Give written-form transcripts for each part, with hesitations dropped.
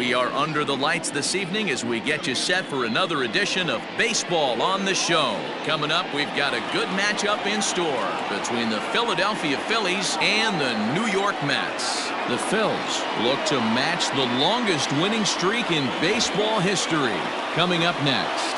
We are under the lights this evening as we get you set for another edition of Baseball on the Show. Coming up, we've got a good matchup in store between the Philadelphia Phillies and the New York Mets. The Phils look to match the longest winning streak in baseball history. Coming up next.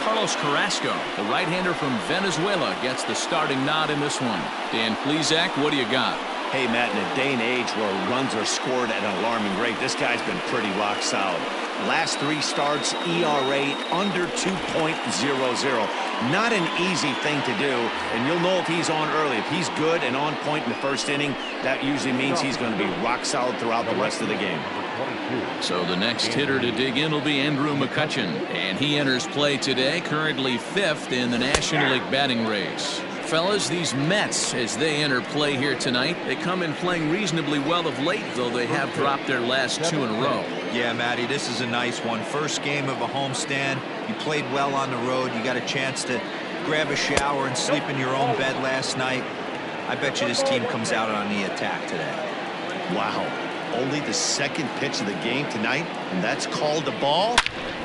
Carlos Carrasco, the right-hander from Venezuela, gets the starting nod in this one. Dan Plesac, what do you got? Hey, Matt, in a day and age where runs are scored at an alarming rate, this guy's been pretty rock solid. Last 3 starts, ERA under 2.00. Not an easy thing to do, and you'll know if he's on early. If he's good and on point in the first inning, that usually means he's going to be rock solid throughout the rest of the game. So the next hitter to dig in will be Andrew McCutchen, and he enters play today, currently 5th in the National League batting race. Fellas, these Mets, as they enter play here tonight, they come in playing reasonably well of late, though they have dropped their last 2 in a row. Yeah, Matty, this is a nice one. First game of a homestand. You played well on the road. You got a chance to grab a shower and sleep in your own bed last night. I bet you this team comes out on the attack today. Wow. Only the second pitch of the game tonight, and that's called a ball.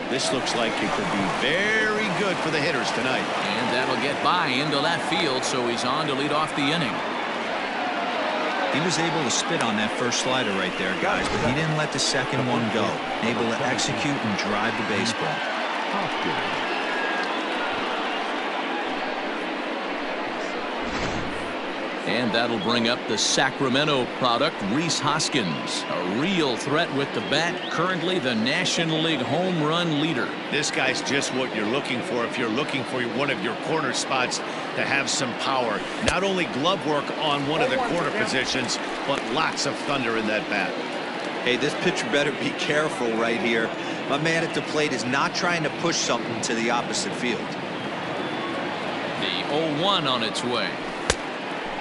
This looks like it could be very good for the hitters tonight. And that'll get by into left field, so he's on to lead off the inning. He was able to spit on that first slider right there, guys, but he didn't let the second one go. Able to execute and drive the baseball. And that'll bring up the Sacramento product, Rhys Hoskins. A real threat with the bat, currently the National League home run leader. This guy's just what you're looking for if you're looking for one of your corner spots to have some power. Not only glove work on one of the corner positions, but lots of thunder in that bat. Hey, this pitcher better be careful right here. My man at the plate is not trying to push something to the opposite field. The 0-1 on its way.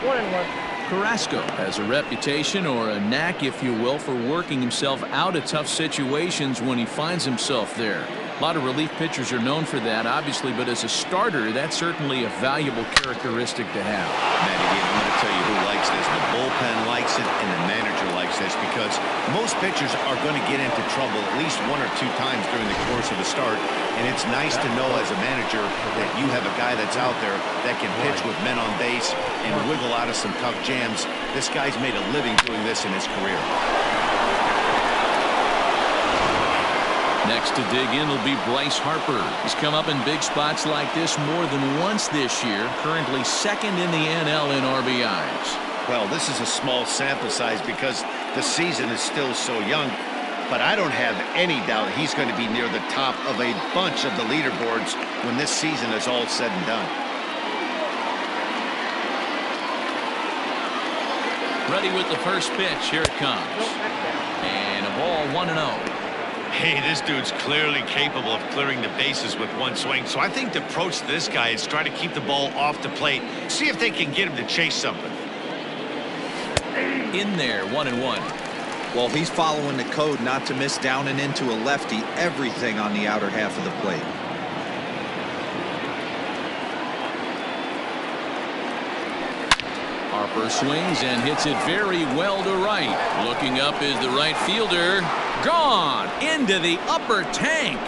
1-1. Carrasco has a reputation, or a knack if you will, for working himself out of tough situations when he finds himself there. A lot of relief pitchers are known for that, obviously, but as a starter, that's certainly a valuable characteristic to have. Matty, I'm going to tell you who likes this. The bullpen likes it, and the manager likes this, because most pitchers are going to get into trouble at least 1 or 2 times during the course of a start, and it's nice to know as a manager that you have a guy that's out there that can pitch with men on base and wiggle out of some tough jams. This guy's made a living doing this in his career. Next to dig in will be Bryce Harper. He's come up in big spots like this more than once this year, currently 2nd in the NL in RBIs. Well, this is a small sample size because the season is still so young, but I don't have any doubt he's going to be near the top of a bunch of the leaderboards when this season is all said and done. Ready with the first pitch. Here it comes. And a ball 1-0. Hey, this dude's clearly capable of clearing the bases with one swing. So I think the approach to this guy is try to keep the ball off the plate. See if they can get him to chase something. In there, 1-1. Well, he's following the code not to miss down and into a lefty. Everything on the outer half of the plate. Harper swings and hits it very well to right. Looking up is the right fielder. Gone into the upper tank.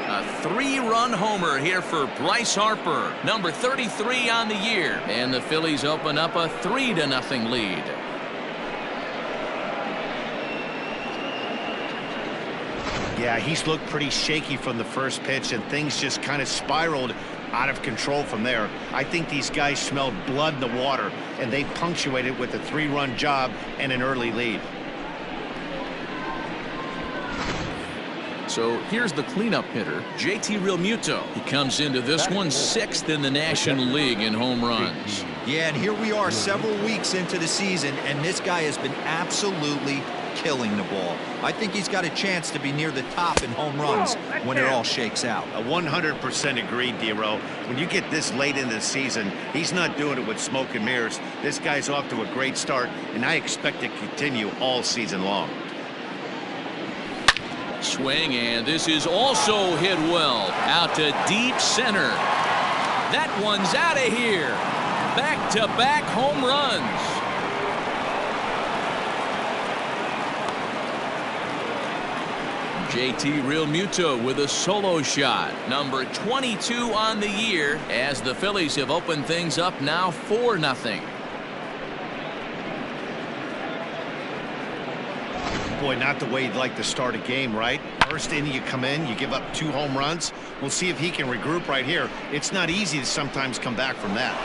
A 3-run homer here for Bryce Harper, number 33 on the year, and the Phillies open up a 3-0 lead. Yeah, he's looked pretty shaky from the first pitch, and things just kind of spiraled out of control from there. I think these guys smelled blood in the water, and they punctuated with a 3-run job and an early lead. So here's the cleanup hitter, JT Realmuto. He comes into this one 6th in the National League in home runs. Yeah, and here we are several weeks into the season, and this guy has been absolutely killing the ball. I think he's got a chance to be near the top in home runs when it all shakes out. 100% agreed, D-Row. When you get this late into the season, he's not doing it with smoke and mirrors. This guy's off to a great start, and I expect it to continue all season long. Swing, and this is also hit well. Out to deep center. That one's out of here. Back-to-back home runs. JT Realmuto with a solo shot. Number 22 on the year as the Phillies have opened things up now 4-0. Boy, not the way you'd like to start a game, right? First inning, you come in, you give up 2 home runs. We'll see if he can regroup right here. It's not easy to sometimes come back from that.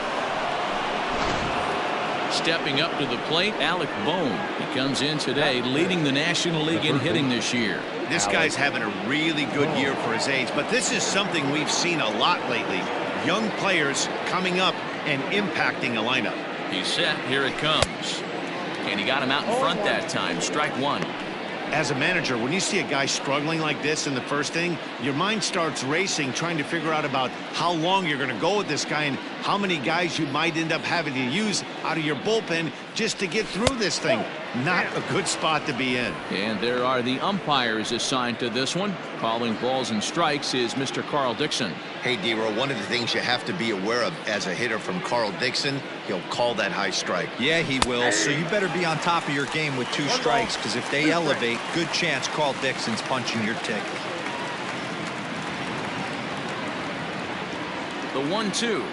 Stepping up to the plate, Alec Bohm. He comes in today leading the National League in hitting this year. This guy's having a really good year for his age, but this is something we've seen a lot lately. Young players coming up and impacting a lineup. He's set. Here it comes. And he got him out in front that time. Strike one. As a manager, when you see a guy struggling like this in the first inning, your mind starts racing, trying to figure out about how long you're going to go with this guy and how many guys you might end up having to use out of your bullpen just to get through this thing. Not a good spot to be in. And there are the umpires assigned to this one. Calling balls and strikes is Mr. Carl Dixon. Hey, D-Row, one of the things you have to be aware of as a hitter from Carl Dixon, he'll call that high strike. Yeah, he will. So you better be on top of your game with 2 strikes, because if they elevate, good chance Carl Dixon's punching your ticket. The 1-2.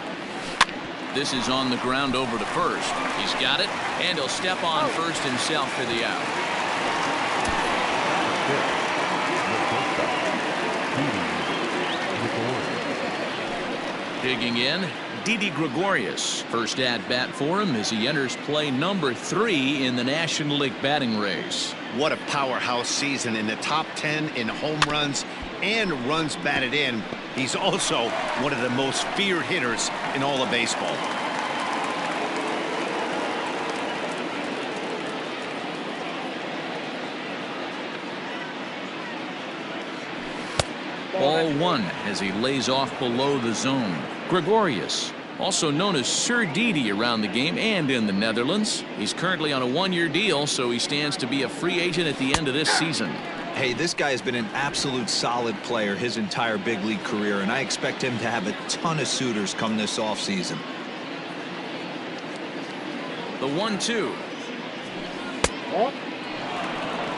This is on the ground over to first. He's got it, and he'll step on first himself for the out. Digging in, Didi Gregorius. First at bat for him as he enters play number 3 in the National League batting race. What a powerhouse season, in the top 10 in home runs and runs batted in. He's also one of the most feared hitters in all of baseball. Ball 1 as he lays off below the zone. Gregorius, also known as Sir Didi around the game and in the Netherlands. He's currently on a 1-year deal, so he stands to be a free agent at the end of this season. Hey, this guy has been an absolute solid player his entire big league career, and I expect him to have a ton of suitors come this offseason. The 1-2.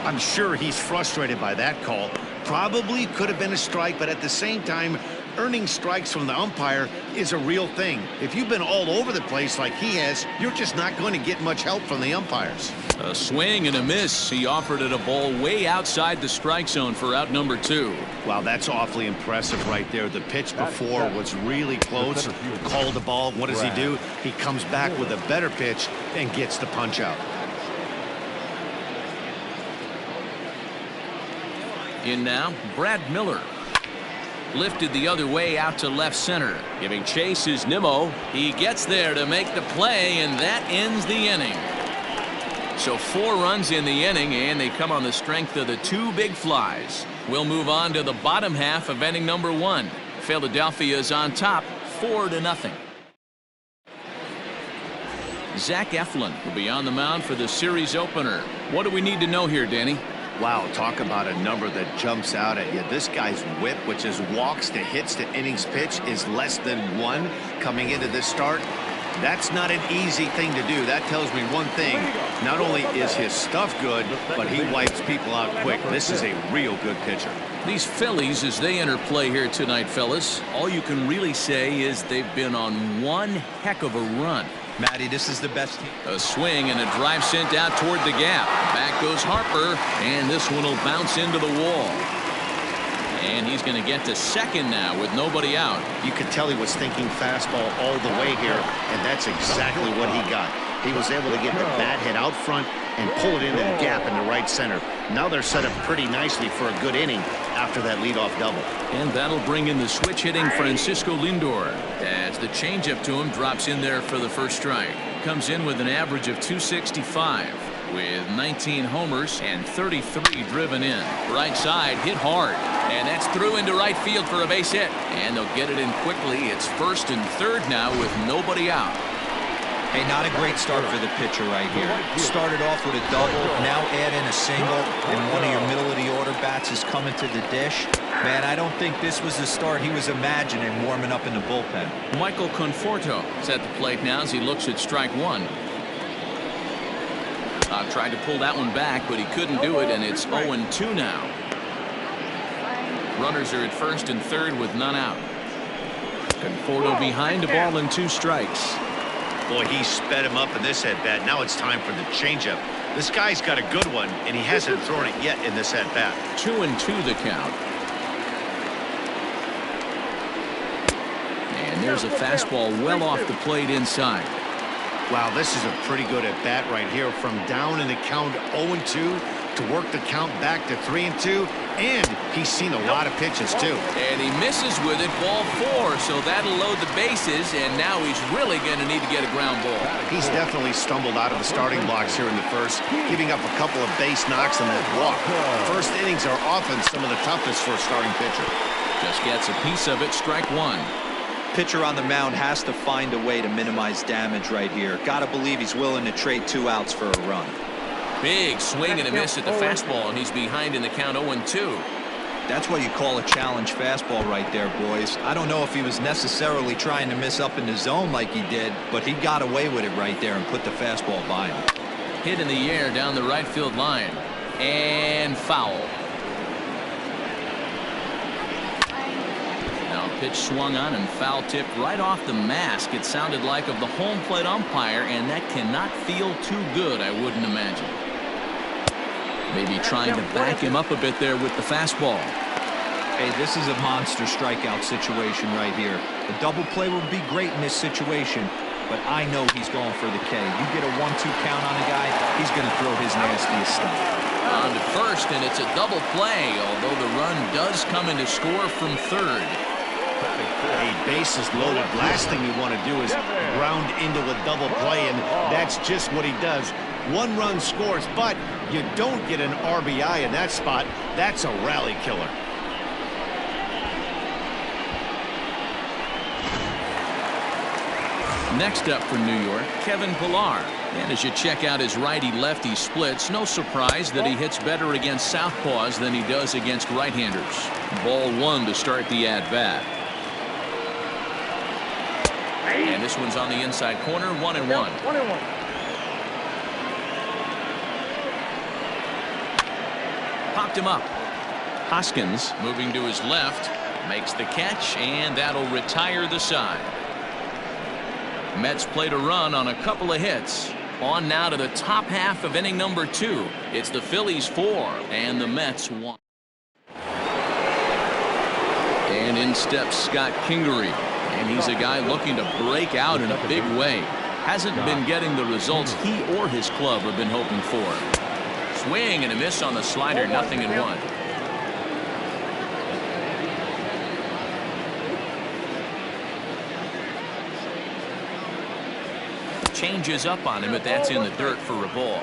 I'm sure he's frustrated by that call. Probably could have been a strike, but at the same time, earning strikes from the umpire is a real thing. If you've been all over the place like he has, you're just not going to get much help from the umpires. A swing and a miss. He offered it a ball way outside the strike zone for out number 2. Wow, that's awfully impressive right there. The pitch before was really close. Called the ball. What does he do? He comes back with a better pitch and gets the punch out. In now, Brad Miller. Lifted the other way out to left center. Giving chase is Nimmo. He gets there to make the play, and that ends the inning. So 4 runs in the inning, and they come on the strength of the 2 big flies. We'll move on to the bottom half of inning number 1. Philadelphia is on top, 4-0. Zach Eflin will be on the mound for the series opener. What do we need to know here, Danny? Wow, talk about a number that jumps out at you. This guy's whip, which is walks to hits to innings pitch, is less than 1 coming into this start. That's not an easy thing to do. That tells me one thing. Not only is his stuff good, but he wipes people out quick. This is a real good pitcher. These Phillies, as they enter play here tonight, fellas, all you can really say is they've been on one heck of a run. Matty, this is the best team. A swing and a drive sent out toward the gap. Back goes Harper, and this one will bounce into the wall. And he's going to get to second now with nobody out. You could tell he was thinking fastball all the way here, and that's exactly what he got. He was able to get the bat hit out front and pull it into the gap in the right center. Now they're set up pretty nicely for a good inning after that leadoff double. And that'll bring in the switch hitting Francisco Lindor as the changeup to him drops in there for the first strike. Comes in with an average of 265 with 19 homers and 33 driven in. Right side hit hard, and that's through into right field for a base hit, and they'll get it in quickly. It's first and third now with nobody out. Hey, not a great start for the pitcher right here. Started off with a double, now add in a single, and one of your middle-of-the-order bats is coming to the dish. Man, I don't think this was the start he was imagining warming up in the bullpen. Michael Conforto is at the plate now as he looks at strike one. Tried to pull that one back, but he couldn't do it, and it's 0-2 now. Runners are at first and third with none out. Conforto behind, a ball and 2 strikes. Boy, he sped him up in this at-bat. Now it's time for the changeup. This guy's got a good one, and he hasn't thrown it yet in this at-bat. 2-2 the count. And there's a fastball well off the plate inside. Wow, this is a pretty good at-bat right here. From down in the count 0-2 to work the count back to 3-2. And he's seen a lot of pitches, too. And he misses with it, ball 4, so that'll load the bases, and now he's really going to need to get a ground ball. He's definitely stumbled out of the starting blocks here in the first, giving up a couple of base knocks and that walk. First innings are often some of the toughest for a starting pitcher. Just gets a piece of it, strike one. Pitcher on the mound has to find a way to minimize damage right here. Gotta believe he's willing to trade 2 outs for a run. Big swing and a miss at the fastball, and he's behind in the count 0-2. That's what you call a challenge fastball right there, boys. I don't know if he was necessarily trying to miss up in the zone like he did, but he got away with it right there and put the fastball by him. Hit in the air down the right field line. And foul. Now pitch swung on and foul tipped right off the mask, it sounded like, of the home plate umpire, and that cannot feel too good, I wouldn't imagine. Maybe trying to back him up a bit there with the fastball. Hey, this is a monster strikeout situation right here. The double play would be great in this situation, but I know he's going for the K. You get a 1-2 count on a guy, he's going to throw his nastiest stuff. On to first, and it's a double play, although the run does come in to score from third. A bases loaded. Last thing you want to do is ground into a double play, and that's just what he does. 1 run scores, but you don't get an RBI in that spot. That's a rally killer. Next up for New York, Kevin Pillar. And as you check out his righty-lefty splits, no surprise that he hits better against southpaws than he does against right-handers. Ball 1 to start the at-bat. And this one's on the inside corner, 1-1. 1-1. Popped him up. Hoskins moving to his left, makes the catch, and that'll retire the side. Mets played a run on a couple of hits. On now to the top half of inning number 2. It's the Phillies 4 and the Mets 1. And in steps Scott Kingery, and he's a guy looking to break out in a big way. Hasn't been getting the results he or his club have been hoping for. Swing and a miss on the slider, 0-1. Changes up on him, but that's in the dirt for a ball.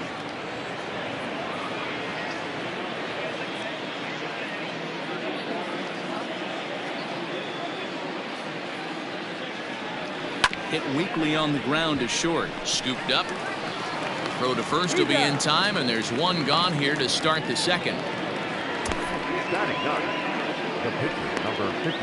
Hit weakly on the ground to short. Scooped up. Throw to first will be in time, and there's 1 gone here to start the second.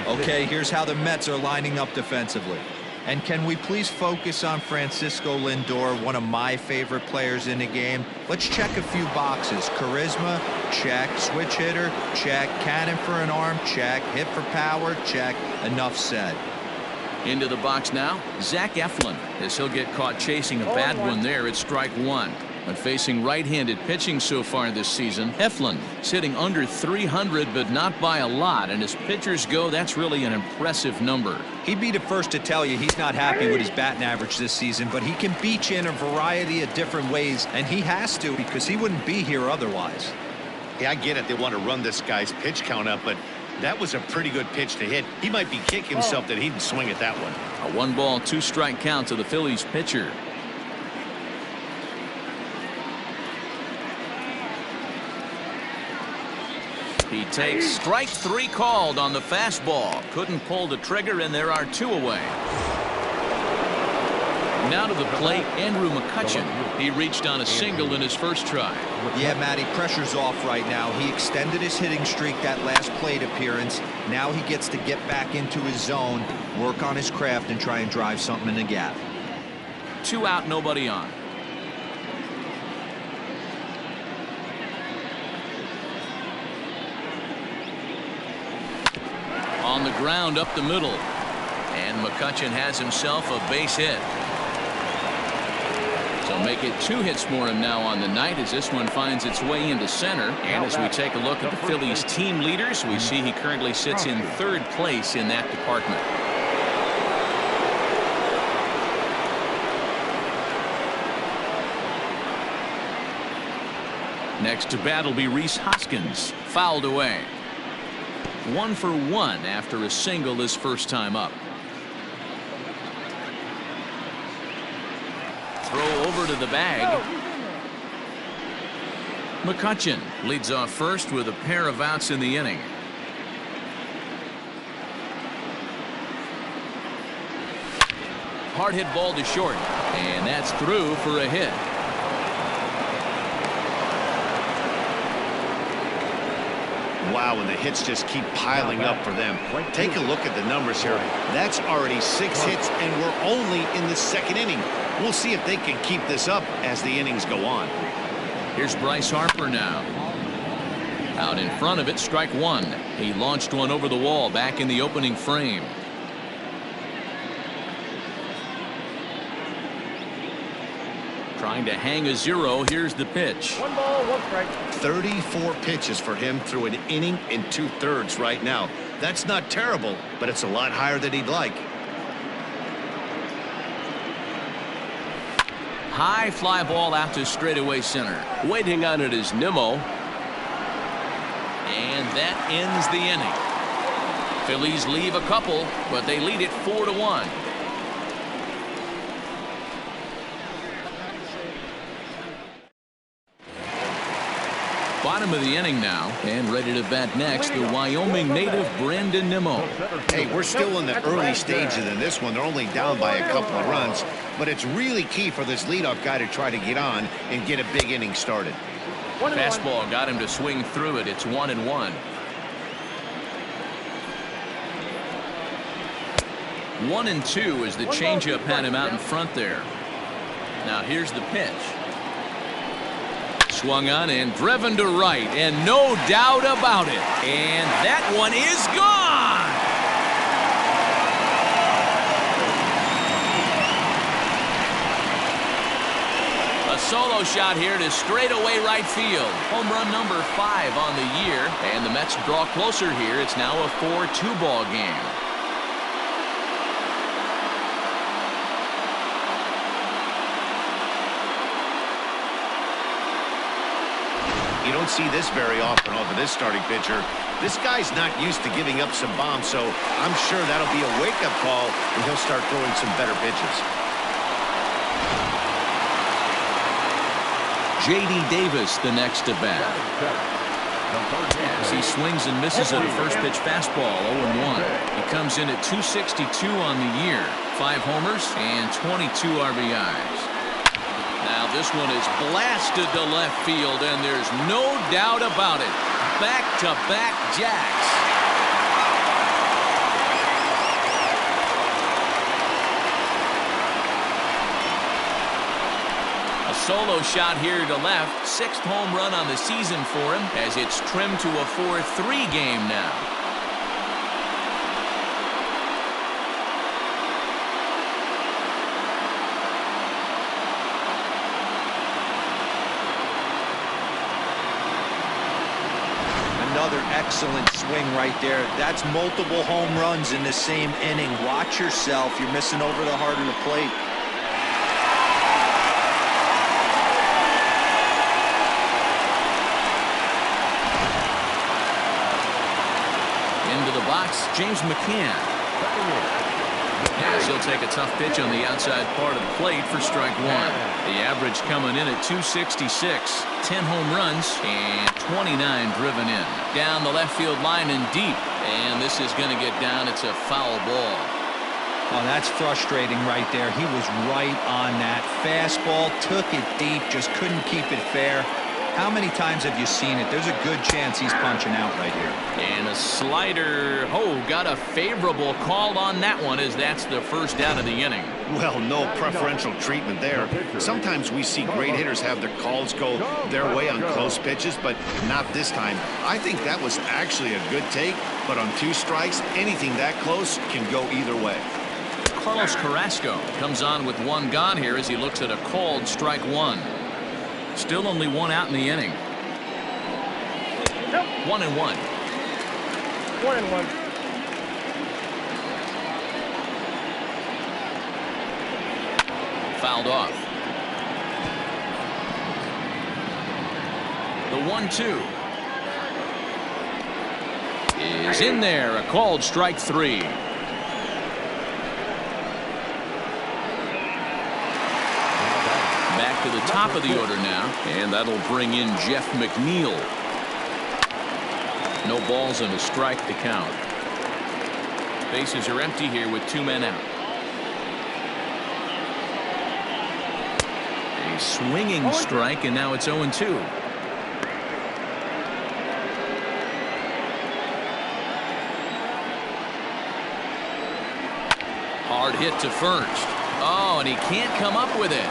Okay, here's how the Mets are lining up defensively. And can we please focus on Francisco Lindor, one of my favorite players in the game? Let's check a few boxes. Charisma, check. Switch hitter, check. Cannon for an arm, check. Hit for power, check. Enough said. Into the box now, Zach Eflin, as he'll get caught chasing a bad one there at strike 1. But facing right-handed pitching so far this season, Eflin sitting under 300, but not by a lot. And as pitchers go, that's really an impressive number. He'd be the first to tell you he's not happy with his batting average this season, but he can beat you in a variety of different ways, and he has to because he wouldn't be here otherwise. Yeah, I get it. They want to run this guy's pitch count up, but that was a pretty good pitch to hit. He might be kicking himself that he didn't swing at that one. A 1-ball, 2-strike count to the Phillies pitcher. He takes strike 3 called on the fastball. Couldn't pull the trigger, and there are 2 away. Now to the plate, Andrew McCutchen. He reached on a single in his first try. Yeah, Matty, pressure's off right now. He extended his hitting streak that last plate appearance. Now he gets to get back into his zone, work on his craft, and try and drive something in the gap. 2 out, nobody on. On the ground up the middle. And McCutchen has himself a base hit. So make it 2 hits for him now on the night as this one finds its way into center. And as we take a look at the Phillies team leaders, we see he currently sits in 3rd place in that department. Next to bat will be Rhys Hoskins. Fouled away. 1 for 1 after a single his first time up. Throw over to the bag. McCutchen leads off first with a pair of outs in the inning. Hard hit ball to short, and that's through for a hit. Wow, and the hits just keep piling up for them. Take a look at the numbers here. That's already 6 hits, and we're only in the 2nd inning. We'll see if they can keep this up as the innings go on. Here's Bryce Harper now. Out in front of it, strike 1. He launched one over the wall back in the opening frame. Trying to hang a 0. Here's the pitch. 1 ball, 1 strike. 34 pitches for him through an inning and 2/3 right now. That's not terrible, but it's a lot higher than he'd like. High fly ball out to straightaway center. Waiting on it is Nimmo. And that ends the inning. Phillies leave a couple, but they lead it 4-1. Bottom of the inning now, and ready to bat next, the Wyoming native Brandon Nimmo. Hey, we're still in the early stages in this one. They're only down by a couple of runs, but it's really key for this leadoff guy to try to get on and get a big inning started. Fastball got him to swing through it. It's 1-1. 1-2 as the changeup had him out in front there. Now here's the pitch. Swung on and driven to right, and no doubt about it. And that one is gone. A solo shot here to straightaway right field. Home run number 5 on the year, and the Mets draw closer here. It's now a 4-2 ball game. You don't see this very often off of this starting pitcher. This guy's not used to giving up some bombs, so I'm sure that'll be a wake-up call, and he'll start throwing some better pitches. J.D. Davis the next to bat. As he swings and misses at a first pitch fastball, 0-1. He comes in at 262 on the year, 5 homers and 22 RBIs. Now this one is blasted to left field, and there's no doubt about it. Back-to-back jacks. A solo shot here to left. 6th home run on the season for him as it's trimmed to a 4-3 game now. Another excellent swing right there. That's multiple home runs in the same inning. Watch yourself. You're missing over the heart of the plate. Into the box, James McCann. As he'll take a tough pitch on the outside part of the plate for strike 1. The average coming in at 266. 10 home runs and 29 driven in. Down the left field line and deep. And this is going to get down. It's a foul ball. Oh, that's frustrating right there. He was right on that. Fastball, took it deep, just couldn't keep it fair. How many times have you seen it? There's a good chance he's punching out right here. And a slider. Oh, got a favorable call on that one, as that's the first down of the inning. Well, no preferential treatment there. Sometimes we see great hitters have their calls go their way on close pitches, but not this time. I think that was actually a good take, but on 2 strikes, anything that close can go either way. Carlos Carrasco comes on with 1 gone here as he looks at a called strike 1. Still only 1 out in the inning. 1-1. 1-1. Fouled off. The 1-2 is in there. A called strike 3. Back to the top of the order now, and that'll bring in Jeff McNeil. No balls and a strike to count. Bases are empty here with 2 men out. A swinging strike, and now it's 0-2. Hard hit to first. Oh, and he can't come up with it.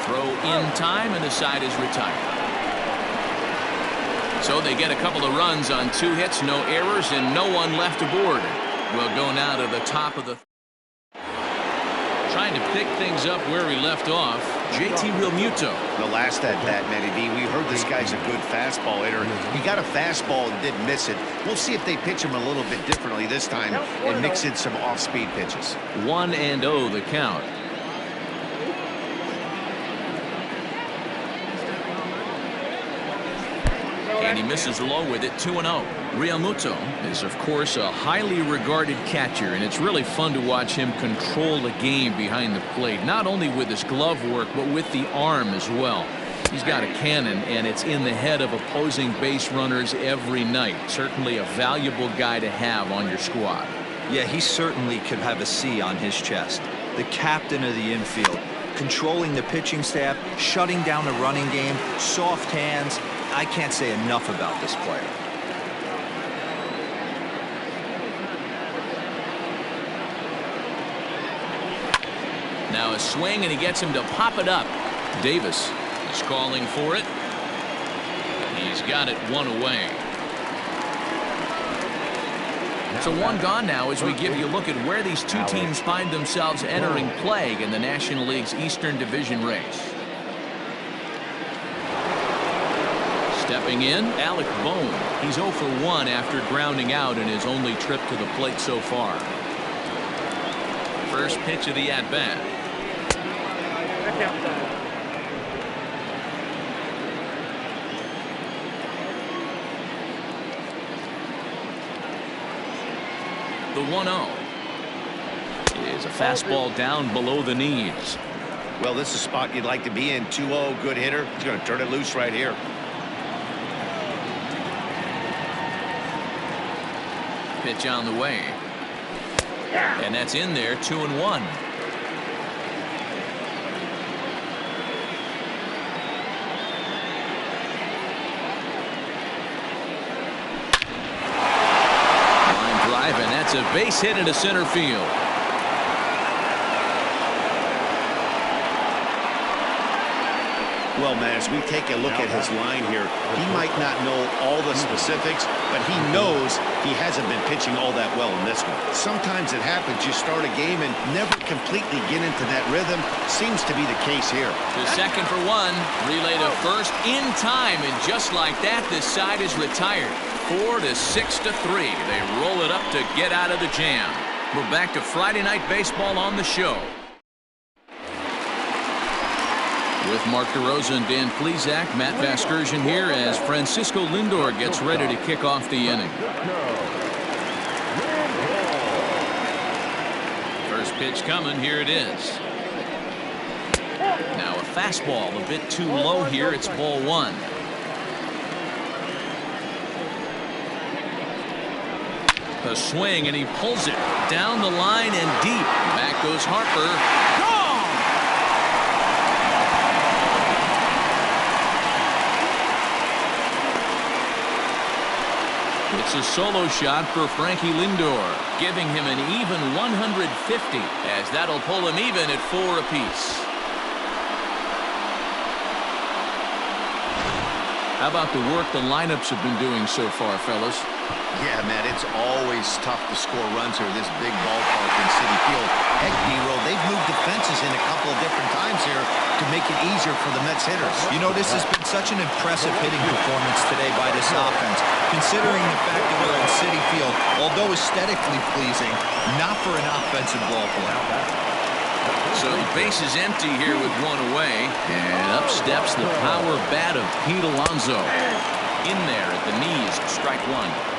Throw in time, and the side is retired. So they get a couple of runs on 2 hits, no errors, and no one left aboard. We'll go now to the top of the... Trying to pick things up where we left off, JT Realmuto. The last at bat, Matty B, we heard this guy's a good fastball hitter. He got a fastball and didn't miss it. We'll see if they pitch him a little bit differently this time and mix in some off-speed pitches. 1-0 the count. And he misses low with it. 2-0. Realmuto is, of course, a highly regarded catcher, and it's really fun to watch him control the game behind the plate, not only with his glove work, but with the arm as well. He's got a cannon, and it's in the head of opposing base runners every night. Certainly a valuable guy to have on your squad. Yeah, he certainly could have a C on his chest. The captain of the infield, controlling the pitching staff, shutting down the running game, soft hands. I can't say enough about this player. Now a swing, and he gets him to pop it up. Davis is calling for it. He's got it 1 away. So 1 gone now as we give you a look at where these 2 teams find themselves entering play in the National League's Eastern Division race. Stepping in, Alec Bohm. He's 0 for 1 after grounding out in his only trip to the plate so far. First pitch of the at-bat. The 1-0 is a fastball down below the knees. Well, this is a spot you'd like to be in. 2-0, good hitter. He's going to turn it loose right here. Pitch on the way. And that's in there. 2-1. Line drive, and that's a base hit into center field. Well, man, as we take a look at his line here, he might not know all the specifics, but he knows he hasn't been pitching all that well in this one. Sometimes it happens. You start a game and never completely get into that rhythm. Seems to be the case here. To second for 1. Relay to first in time, and just like that, this side is retired. 4-6 to 3. They roll it up to get out of the jam. We're back to Friday Night Baseball on the show. With Mark DeRosa and Dan Plesac, Matt Vasgersian here as Francisco Lindor gets ready to kick off the inning. First pitch coming. Here it is. Now a fastball a bit too low here. It's ball 1. A swing, and he pulls it down the line and deep. Back goes Harper. Gone! It's a solo shot for Frankie Lindor, giving him an even 150, as that'll pull him even at 4 apiece. How about the work the lineups have been doing so far, fellas? Yeah, man, it's always tough to score runs here, this big ballpark in Citi Field. Heck, D-Roll, they've moved the fences in a couple of different times here to make it easier for the Mets hitters. You know, this has been such an impressive hitting performance today by this offense, considering the fact that we're in Citi Field, although aesthetically pleasing, not for an offensive ballpark. So the base is empty here with 1 away, and up steps the power bat of Pete Alonso. In there at the knees, strike 1.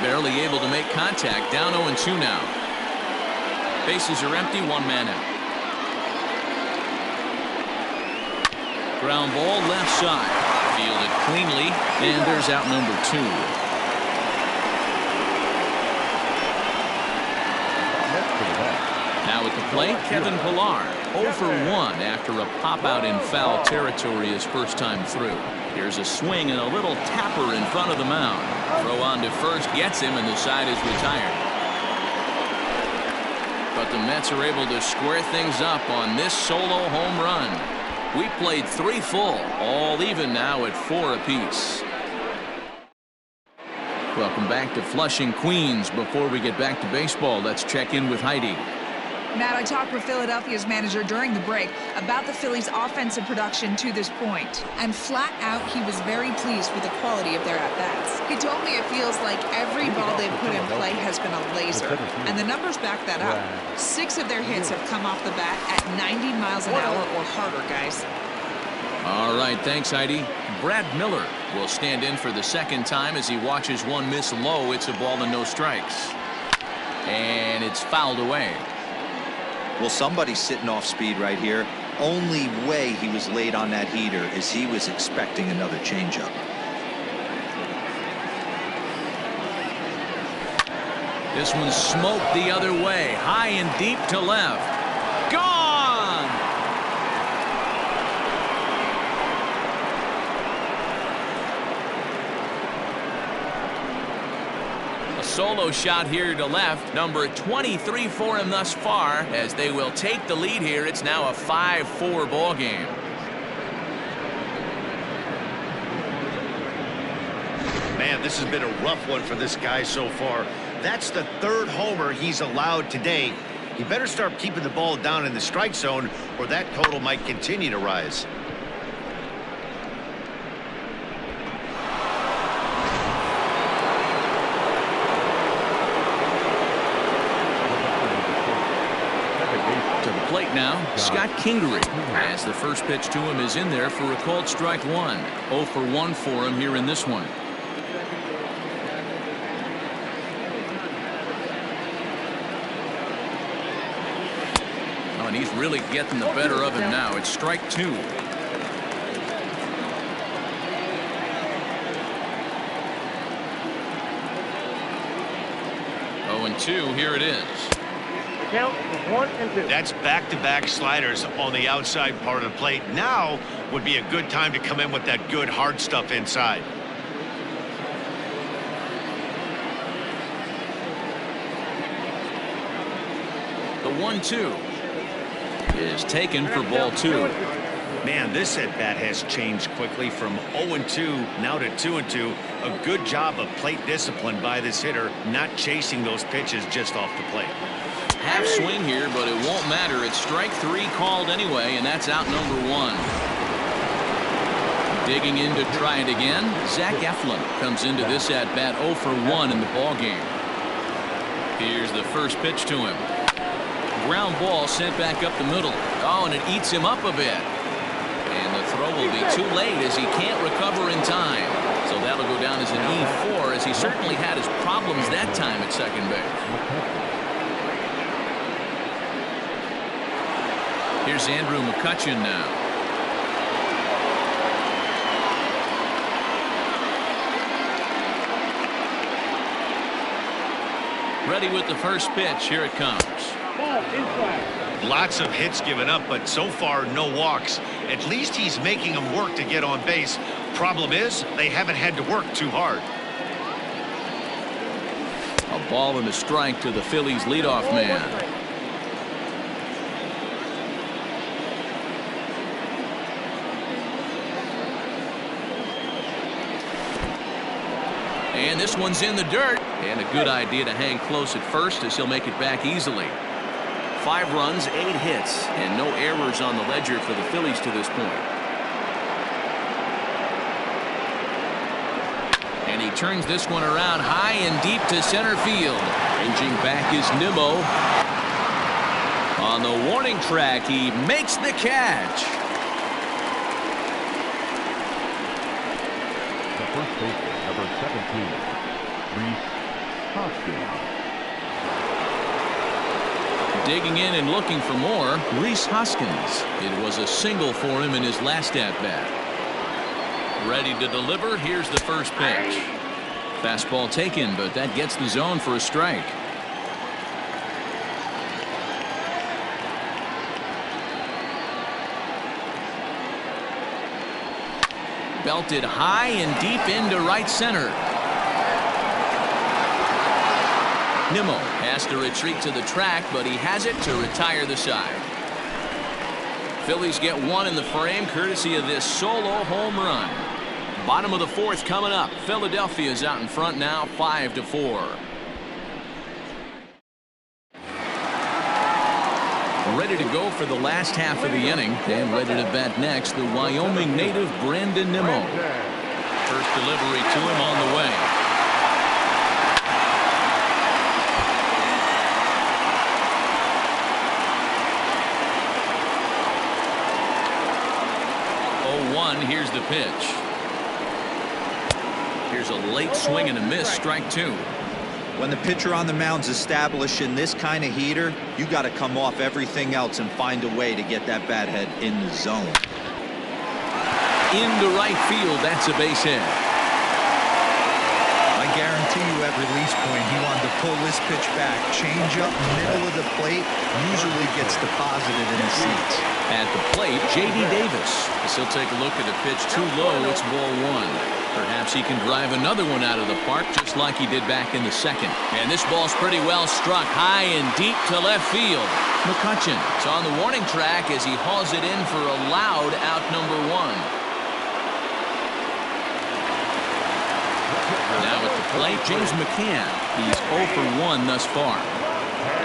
Barely able to make contact, down 0-2 now. Bases are empty, 1 man out. Ground ball left side, fielded cleanly, and there's out number 2. Now at the plate, Kevin Pillar, 0 for 1 after a pop-out in foul territory his first time through. Here's a swing and a little tapper in front of the mound. Throw on to first gets him, and the side is retired. But the Mets are able to square things up on this solo home run. We played 3 full, all even now at 4 apiece. Welcome back to Flushing, Queens. Before we get back to baseball, let's check in with Heidi. Matt, I talked with Philadelphia's manager during the break about the Phillies' offensive production to this point. And flat out, he was very pleased with the quality of their at-bats. He told me it feels like every ball they've put in play has been a laser. And the numbers back that up. 6 of their hits have come off the bat at 90 miles an hour or harder, guys. All right, thanks, Heidi. Brad Miller will stand in for the second time as he watches one miss low. It's a ball and no strikes. And it's fouled away. Well, somebody's sitting off speed right here. Only way he was late on that heater is he was expecting another changeup. This one smoked the other way, high and deep to left. Gone! Solo shot here to left, number 23 for him thus far, as they will take the lead here. It's now a 5-4 ball game. Man, this has been a rough one for this guy so far. That's the 3rd homer he's allowed today. He better start keeping the ball down in the strike zone, or that total might continue to rise. Plate now, Scott Kingery, as the first pitch to him is in there for a called strike 1. 0 for 1 for him here in this one. Oh, and he's really getting the better of him now. It's strike 2. 0-2, here it is. Count is 1 and 2. That's back-to-back sliders on the outside part of the plate. Now would be a good time to come in with that good hard stuff inside. The 1-2 is taken for ball 2. Man, this at-bat has changed quickly from 0-2 now to 2-2. A good job of plate discipline by this hitter, not chasing those pitches just off the plate. Half swing here, but it won't matter. It's strike 3 called anyway, and that's out number 1. Digging in to try it again, Zach Eflin comes into this at bat 0 for 1 in the ball game. Here's the first pitch to him. Ground ball sent back up the middle. Oh, and it eats him up a bit. And the throw will be too late as he can't recover in time. So that'll go down as an E4, as he certainly had his problems that time at second base. Here's Andrew McCutchen now. ready with the first pitch. Here it comes. Ball inside. Lots of hits given up, but so far no walks. At least he's making them work to get on base. Problem is, they haven't had to work too hard. A ball and a strike to the Phillies leadoff man. And this one's in the dirt. And a good idea to hang close at first as he'll make it back easily. 5 runs, 8 hits, and no errors on the ledger for the Phillies to this point. And he turns this one around high and deep to center field. Ranging back is Nimmo. On the warning track, he makes the catch. The first baseman, number 17, Rhys Hoskins. Digging in and looking for more, Rhys Hoskins. It was a single for him in his last at-bat. Ready to deliver. Here's the first pitch. Fastball taken, but that gets the zone for a strike. Belted high and deep into right center. Nimmo has to retreat to the track, but he has it to retire the side. Phillies get one in the frame courtesy of this solo home run. Bottom of the 4th coming up. Philadelphia's out in front now, 5-4. Ready to go for the last half of the inning, and ready to bat next, the Wyoming native Brandon Nimmo. First delivery to him on the way. Here's the pitch. Here's a late swing and a miss, strike 2. When the pitcher on the mound's established in this kind of heater, you got to come off everything else and find a way to get that bat head in the zone. Into right field, that's a base hit. I guarantee you at release point he wanted to pull this pitch back. Change up middle of the plate usually gets deposited in the seats. At the plate, J.D. Davis. As he'll take a look at a pitch too low, it's ball 1. Perhaps he can drive another one out of the park just like he did back in the 2nd. And this ball's pretty well struck high and deep to left field. McCutcheon is on the warning track as he hauls it in for a loud out number 1. Now at the plate, James McCann. He's 0 for 1 thus far.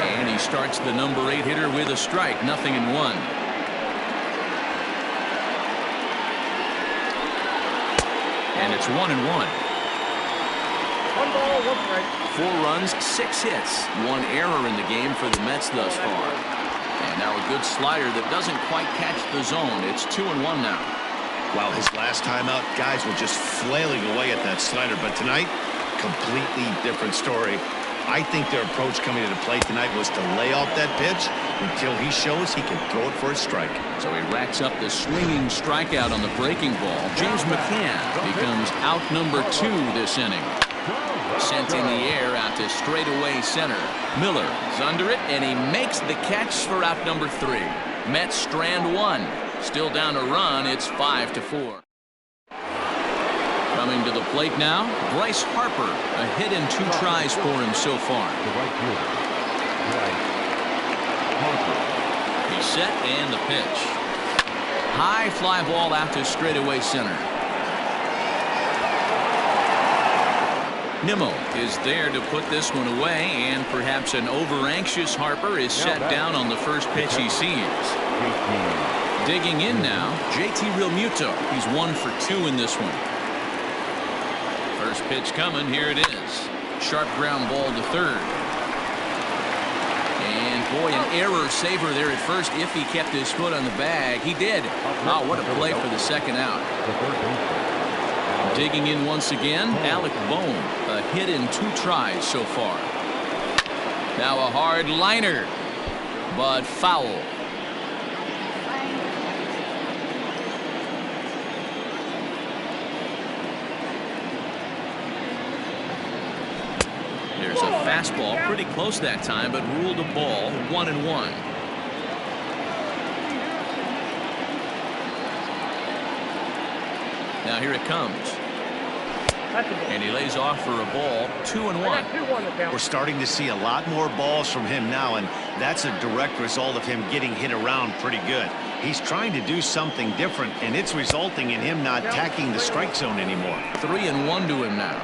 And he starts the number 8 hitter with a strike, 0-1. And it's 1-1. 1 ball, 1 strike. 4 runs, 6 hits. 1 error in the game for the Mets thus far. And now a good slider that doesn't quite catch the zone. It's 2-1 now. Well, his last time out, guys were just flailing away at that slider. But tonight, completely different story. I think their approach coming to the plate tonight was to lay off that pitch until he shows he can throw it for a strike. So he racks up the swinging strikeout on the breaking ball. James McCann becomes out number 2 this inning. Sent in the air out to straightaway center. Miller is under it, and he makes the catch for out number 3. Mets strand 1. Still down a run. It's 5-4. Coming to the plate now, Bryce Harper. A hit and 2 tries for him so far. The right fielder, Bryce Harper. He's set and the pitch. High fly ball out to straightaway center. Nimmo is there to put this one away, and perhaps an over-anxious Harper is set down on the first pitch he sees. Digging in now, JT Realmuto. He's 1 for 2 in this one. First pitch coming. Here it is. Sharp ground ball to third. And boy, an error saver there at first if he kept his foot on the bag. He did. Wow, what a play for the second out. Digging in once again, Alec Bohm. A hit in 2 tries so far. Now a hard liner, but foul. There's a fastball, pretty close that time, but ruled a ball, 1-1. Now here it comes. And he lays off for a ball, 2-1. We're starting to see a lot more balls from him now, and that's a direct result of him getting hit around pretty good. He's trying to do something different, and it's resulting in him not attacking the strike zone anymore. 3-1 to him now.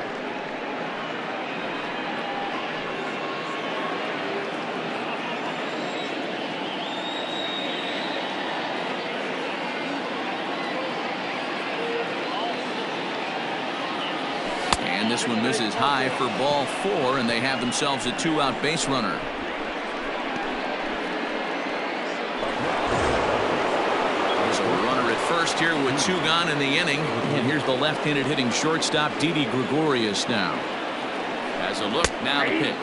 And this one misses high for ball 4, and they have themselves a 2-out base runner. There's a runner at first here with 2 gone in the inning. And here's the left-handed hitting shortstop, Didi Gregorius now. Has a look, now the pitch.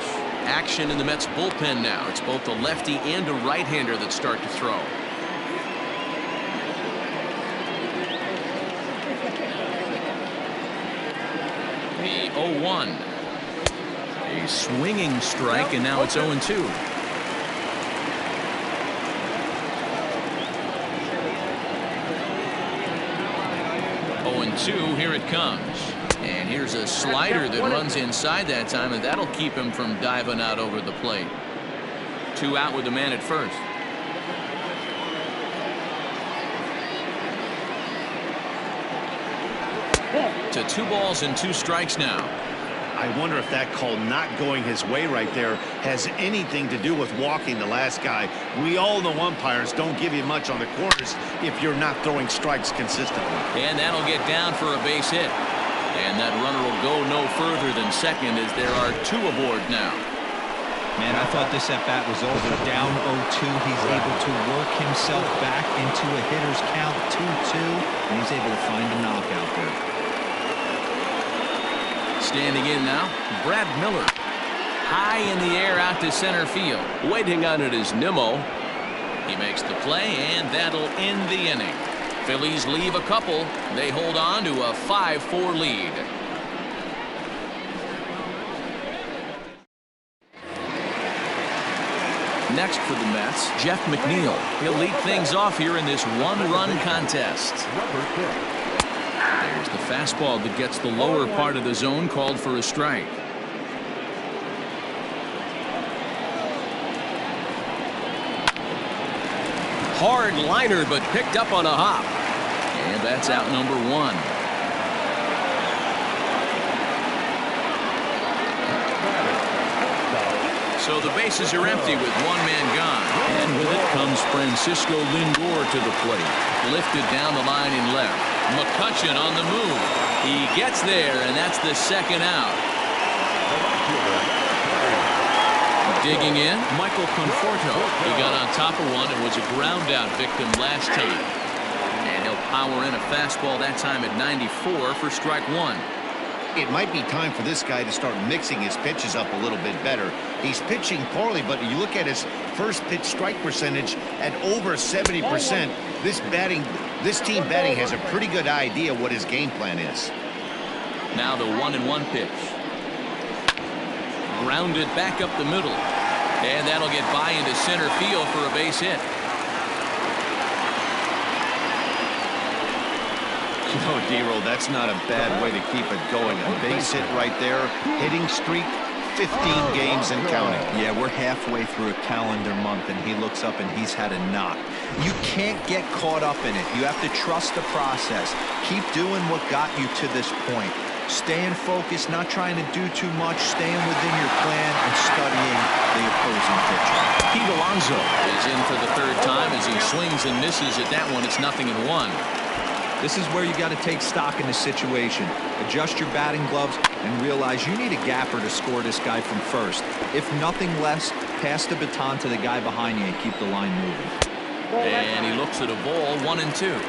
Action in the Mets bullpen now. It's both a lefty and a right-hander that start to throw. The 0-1. A swinging strike, and now it's 0-2. 0-2, here it comes. And here's a slider that runs inside that time, and that'll keep him from diving out over the plate. 2 out with the man at first. To 2 balls and 2 strikes now. I wonder if that call not going his way right there has anything to do with walking the last guy. We all know umpires don't give you much on the corners if you're not throwing strikes consistently. And that'll get down for a base hit. And that runner will go no further than second as there are 2 aboard now. Man, I thought this at-bat was over. Down 0-2. He's able to work himself back into a hitter's count, 2-2, and he's able to find a knockout there. Standing in now, Brad Miller. High in the air out to center field. Waiting on it is Nimmo. He makes the play, and that'll end the inning. Phillies leave a couple. They hold on to a 5-4 lead. Next for the Mets, Jeff McNeil. He'll lead things off here in this 1-run contest. There's the fastball that gets the lower part of the zone, called for a strike. Hard liner, but picked up on a hop. And that's out number 1. So the bases are empty with 1 man gone. And with it comes Francisco Lindor to the plate. Lifted down the line in left. McCutchen on the move. He gets there, and that's the 2nd out. Digging in, Michael Conforto. He got on top of one and was a ground out victim last time. And he'll power in a fastball that time at 94 for strike 1. It might be time for this guy to start mixing his pitches up a little bit better. He's pitching poorly, but you look at his first pitch strike percentage at over 70%. This team batting has a pretty good idea what his game plan is. Now the 1-1 pitch. Grounded back up the middle. And that'll get by into center field for a base hit. You know, D-Roll, that's not a bad way to keep it going. A base hit right there. Hitting streak, 15 games and counting. Yeah, we're halfway through a calendar month, and he looks up and he's had a knock. You can't get caught up in it. You have to trust the process. Keep doing what got you to this point. Staying focused, not trying to do too much, staying within your plan, and studying the opposing pitcher. Pete Alonso is in for the 3rd time as he swings and misses at that one. It's 0-1. This is where you got to take stock in the situation. Adjust your batting gloves and realize you need a gapper to score this guy from first. If nothing less, pass the baton to the guy behind you and keep the line moving. And he looks at a ball, 1-2.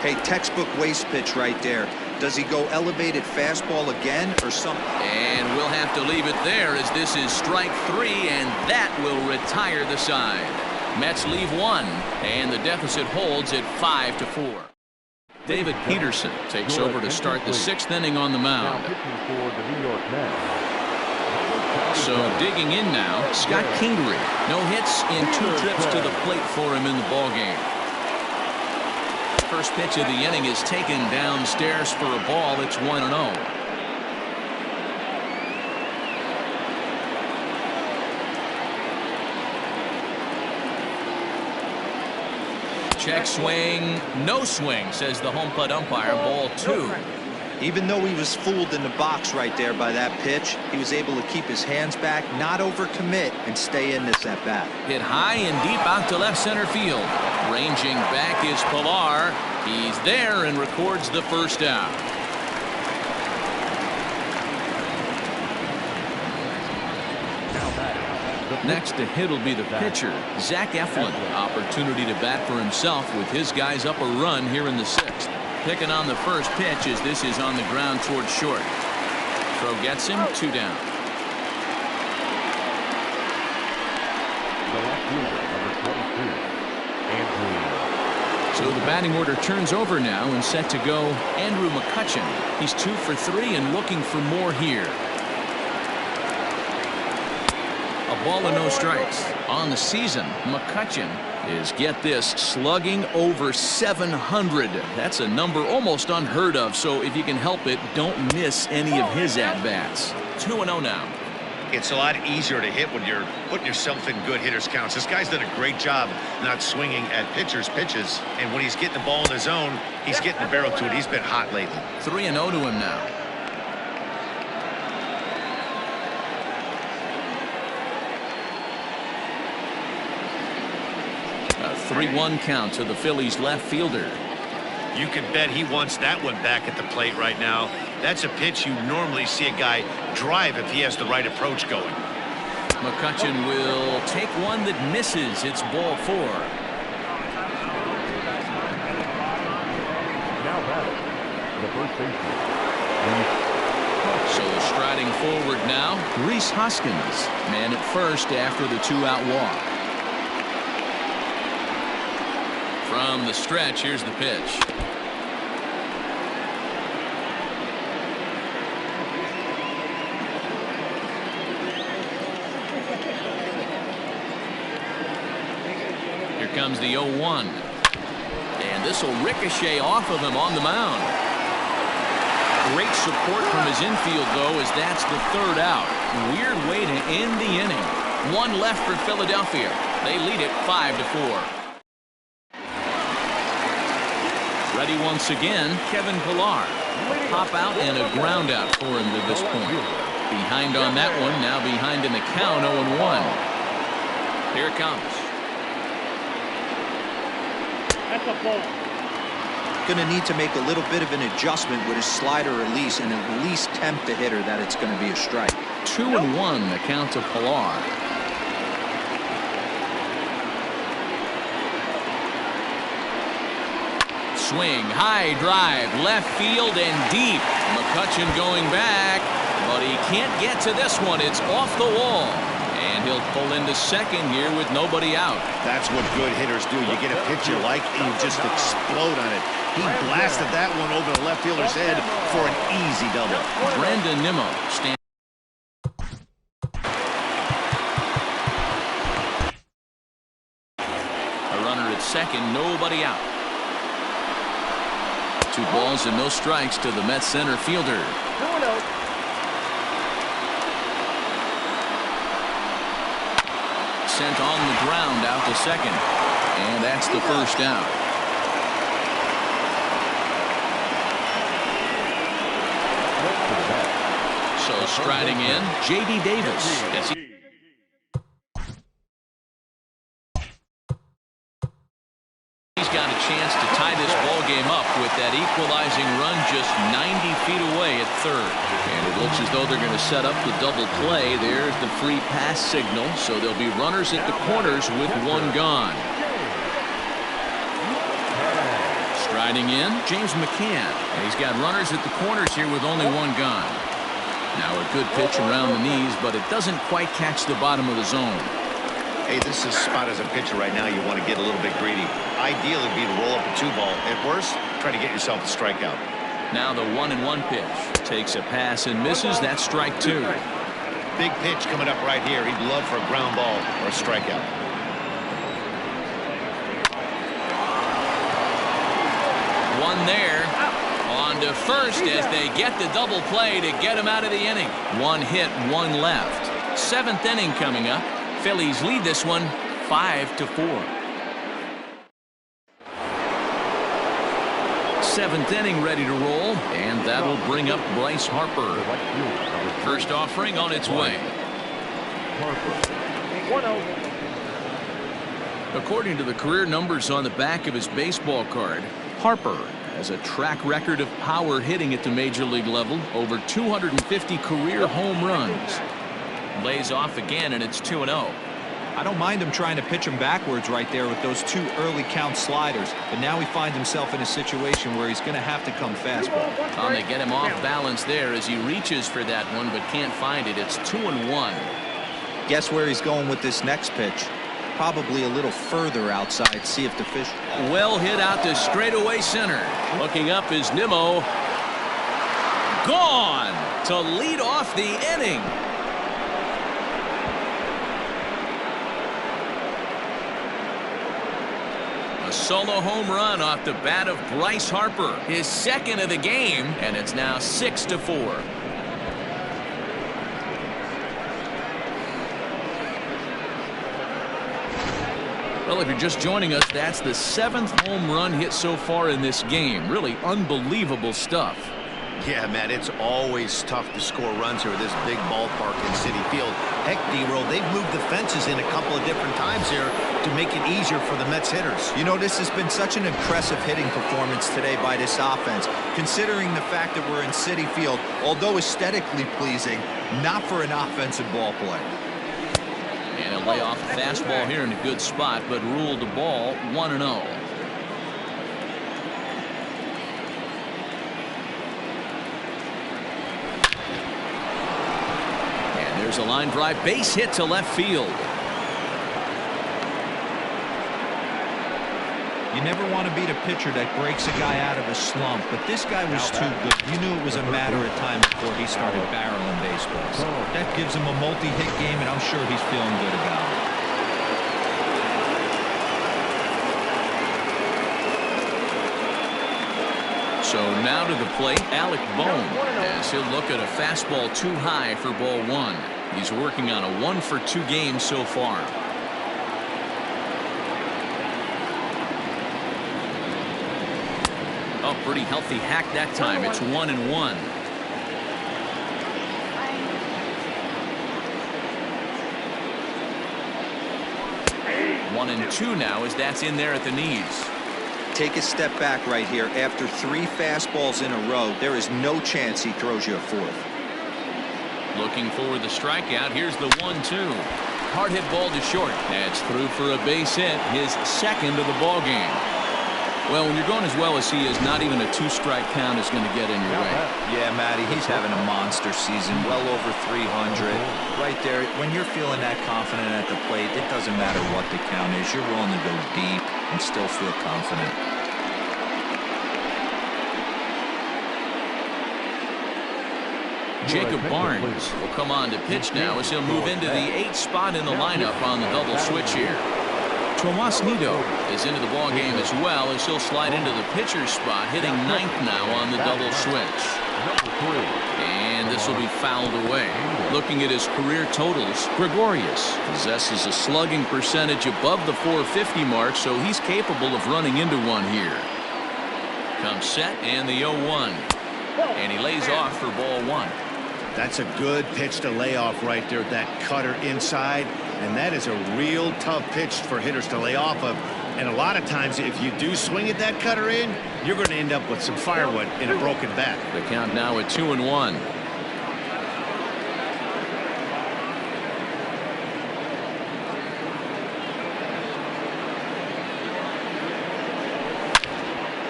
Hey, textbook waste pitch right there. Does he go elevated fastball again or something? And we'll have to leave it there as this is strike 3, and that will retire the side. Mets leave 1, and the deficit holds at 5-4. David Peterson takes over to start the 6th inning on the mound. Now pitching for the New York Mets, So digging in now, Scott Kingery. No hits in 2 trips to the plate for him in the ballgame. First pitch of the inning is taken downstairs for a ball. It's 1-0. Check swing, no swing, says the home plate umpire. Ball 2. Even though he was fooled in the box right there by that pitch, he was able to keep his hands back, not overcommit, and stay in this at bat. Hit high and deep out to left center field. Ranging back is Pilar. He's there and records the first out. Next to hit will be the pitcher, Zach Eflin. Opportunity to bat for himself with his guys up a run here in the 6th. Picking on the first pitch as this is on the ground towards short. Throw gets him, 2 down. The left fielder, number 22, Andrew. So the batting order turns over now and set to go Andrew McCutchen. He's 2 for 3 and looking for more here. A ball and no strikes. On the season, McCutchen is, get this, slugging over 700. That's a number almost unheard of, so if you can help it, don't miss any of his at-bats. 2-0 now. It's a lot easier to hit when you're putting yourself in good hitters' counts. This guy's done a great job not swinging at pitchers' pitches, and when he's getting the ball in the zone, he's getting the barrel to it. He's been hot lately. 3-0 to him now. A 3-1 count to the Phillies left fielder. You can bet he wants that one back at the plate right now. That's a pitch you normally see a guy drive if he has the right approach going. McCutchen will take one that misses. It's ball 4. Now batting, the first baseman, So striding forward now, Rhys Hoskins. Man at first after the 2-out walk. From the stretch, here's the pitch. Here comes the 0-1. And this will ricochet off of him on the mound. Great support from his infield, though, as that's the 3rd out. Weird way to end the inning. 1 left for Philadelphia. They lead it 5-4. Ready once again, Kevin Pilar. A pop out and a ground out for him to this point. Behind on that one, now behind in the count, 0-1. Here it comes. That's a ball. Going to need to make a little bit of an adjustment with his slider release and at least tempt the hitter that it's going to be a strike. 2-1 the count to Pilar. Swing, high drive, left field and deep. McCutchen going back, but he can't get to this one. It's off the wall. And he'll pull into second here with nobody out. That's what good hitters do. You get a pitch you like and you just explode on it. He blasted that one over the left fielder's head for an easy double. Brandon Nimmo stands. A runner at second, nobody out. 2 balls and no strikes to the Mets center fielder. Sent on the ground out to second. And that's the first out. So striding in, J.D. Davis. As he got a chance to tie this ball game up with that equalizing run just 90 feet away at third. And it looks as though they're going to set up the double play. There's the free pass signal. So there'll be runners at the corners with 1 gone. Striding in, James McCann. And he's got runners at the corners here with only 1 gone. Now a good pitch around the knees, but it doesn't quite catch the bottom of the zone. Hey, this is spot as a pitcher right now. You want to get a little bit greedy. Ideally, it'd be to roll up a 2-ball. At worst, try to get yourself a strikeout. Now the 1-1 pitch. Takes a pass and misses. That's strike 2. Big pitch coming up right here. He'd love for a ground ball or a strikeout. One there. On to first as they get the double play to get him out of the inning. One hit, one left. 7th inning coming up. Phillies lead this one 5-4. 7th inning ready to roll, and that'll bring up Bryce Harper. First offering on its way. According to the career numbers on the back of his baseball card, Harper has a track record of power hitting at the major league level, over 250 career home runs. Lays off again, and it's 2-0. I don't mind him trying to pitch him backwards right there with those 2 early count sliders, but now he finds himself in a situation where he's going to have to come fastball. They get him off balance there as he reaches for that one but can't find it. It's 2-1. Guess where he's going with this next pitch? Probably a little further outside. See if the fish. Well hit out to straightaway center. Looking up is Nimmo. Gone to lead off the inning. A solo home run off the bat of Bryce Harper, his 2nd of the game, and it's now 6-4. Well, if you're just joining us, that's the 7th home run hit so far in this game. Really unbelievable stuff. Yeah, man, it's always tough to score runs here at this big ballpark in Citi Field. Heck, D-Roll, they've moved the fences in a couple of different times here to make it easier for the Mets hitters. You know, this has been such an impressive hitting performance today by this offense, considering the fact that we're in Citi Field, although aesthetically pleasing, not for an offensive ball play. And a layoff fastball here in a good spot, but ruled the ball 1-0. There's a line drive base hit to left field. You never want to beat a pitcher that breaks a guy out of a slump, but this guy was too good. You knew it was a matter of time before he started barreling baseballs. That gives him a multi-hit game, and I'm sure he's feeling good about it. So now to the plate, Alec Bohm, as he'll look at a fastball too high for ball 1. He's working on a 1-for-2 game so far. Oh, pretty healthy hack that time. It's 1-1. One and 2 now as that's in there at the knees. Take a step back right here. After 3 fastballs in a row, there is no chance he throws you a 4th. Looking for the strikeout. Here's the 1-2. Hard hit ball to short. That's through for a base hit, his 2nd of the ball game. Well, when you're going as well as he is, not even a 2-strike count is going to get in your way. Yeah, Matty, he's having a monster season, well over 300. Right there, when you're feeling that confident at the plate, it doesn't matter what the count is. You're willing to go deep and still feel confident. Jacob Barnes will come on to pitch now as he'll move into the 8th spot in the lineup on the double switch here. Tomas Nido is into the ball game as well as he'll slide into the pitcher's spot, hitting 9th now on the double switch. And this will be fouled away. Looking at his career totals, Gregorius possesses a slugging percentage above the .450 mark, so he's capable of running into one here. Comes set and the 0-1. And he lays off for ball 1. That's a good pitch to lay off right there, that cutter inside. And that is a real tough pitch for hitters to lay off of. And a lot of times, if you do swing at that cutter in, you're going to end up with some firewood in a broken bat. The count now at 2-1.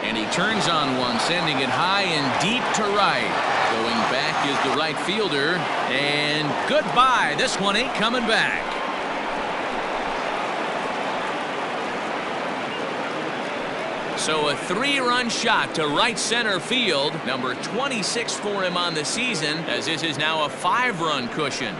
And he turns on one, sending it high and deep to right. Going back is the right fielder. And goodbye. This one ain't coming back. So a 3-run shot to right center field. Number 26 for him on the season, as this is now a 5-run cushion.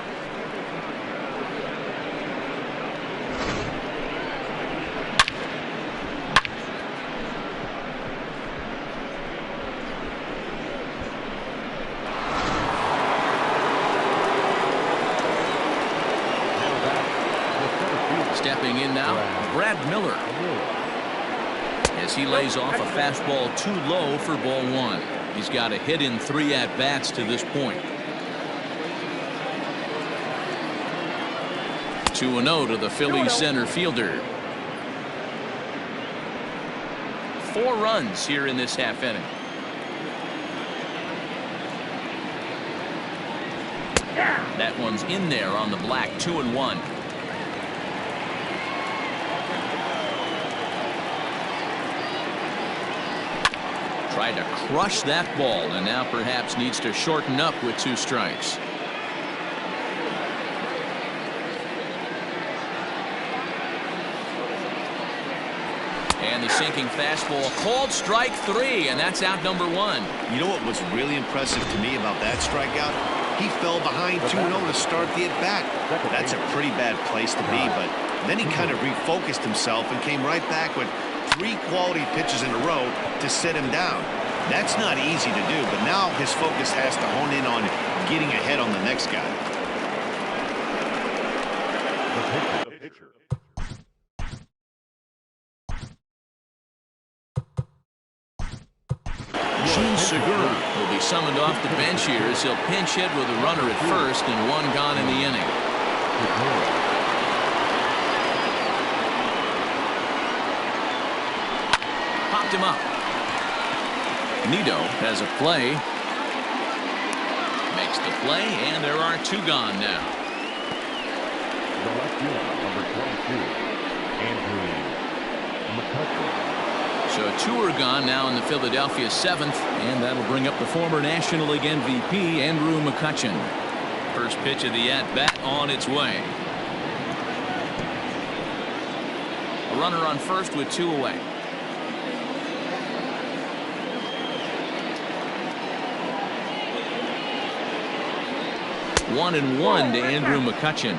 in now, Brad Miller. As he lays off a fastball too low for ball one. He's got a hit in 3 at-bats to this point. 2-0 to the Phillies center fielder. 4 runs here in this half inning. That one's in there on the black. 2-1. Tried to crush that ball and now perhaps needs to shorten up with 2 strikes. And the sinking fastball called strike 3, and that's out number 1. You know what was really impressive to me about that strikeout? He fell behind 2-0 to start the at-bat. That's a pretty bad place to be, but then he kind of refocused himself and came right back with 3 quality pitches in a row to sit him down. That's not easy to do, but now his focus has to hone in on getting ahead on the next guy. Segura will be summoned off the bench here as he'll pinch hit with a runner at first and 1 gone in the inning. Popped him up. Nido has a play. Makes the play, and there are 2 gone now. The left fielder, number 22, Andrew McCutcheon. So 2 are gone now in the Philadelphia 7th, and that'll bring up the former National League MVP, Andrew McCutcheon. First pitch of the at-bat on its way. A runner on first with 2 away. One and 1 to Andrew McCutcheon.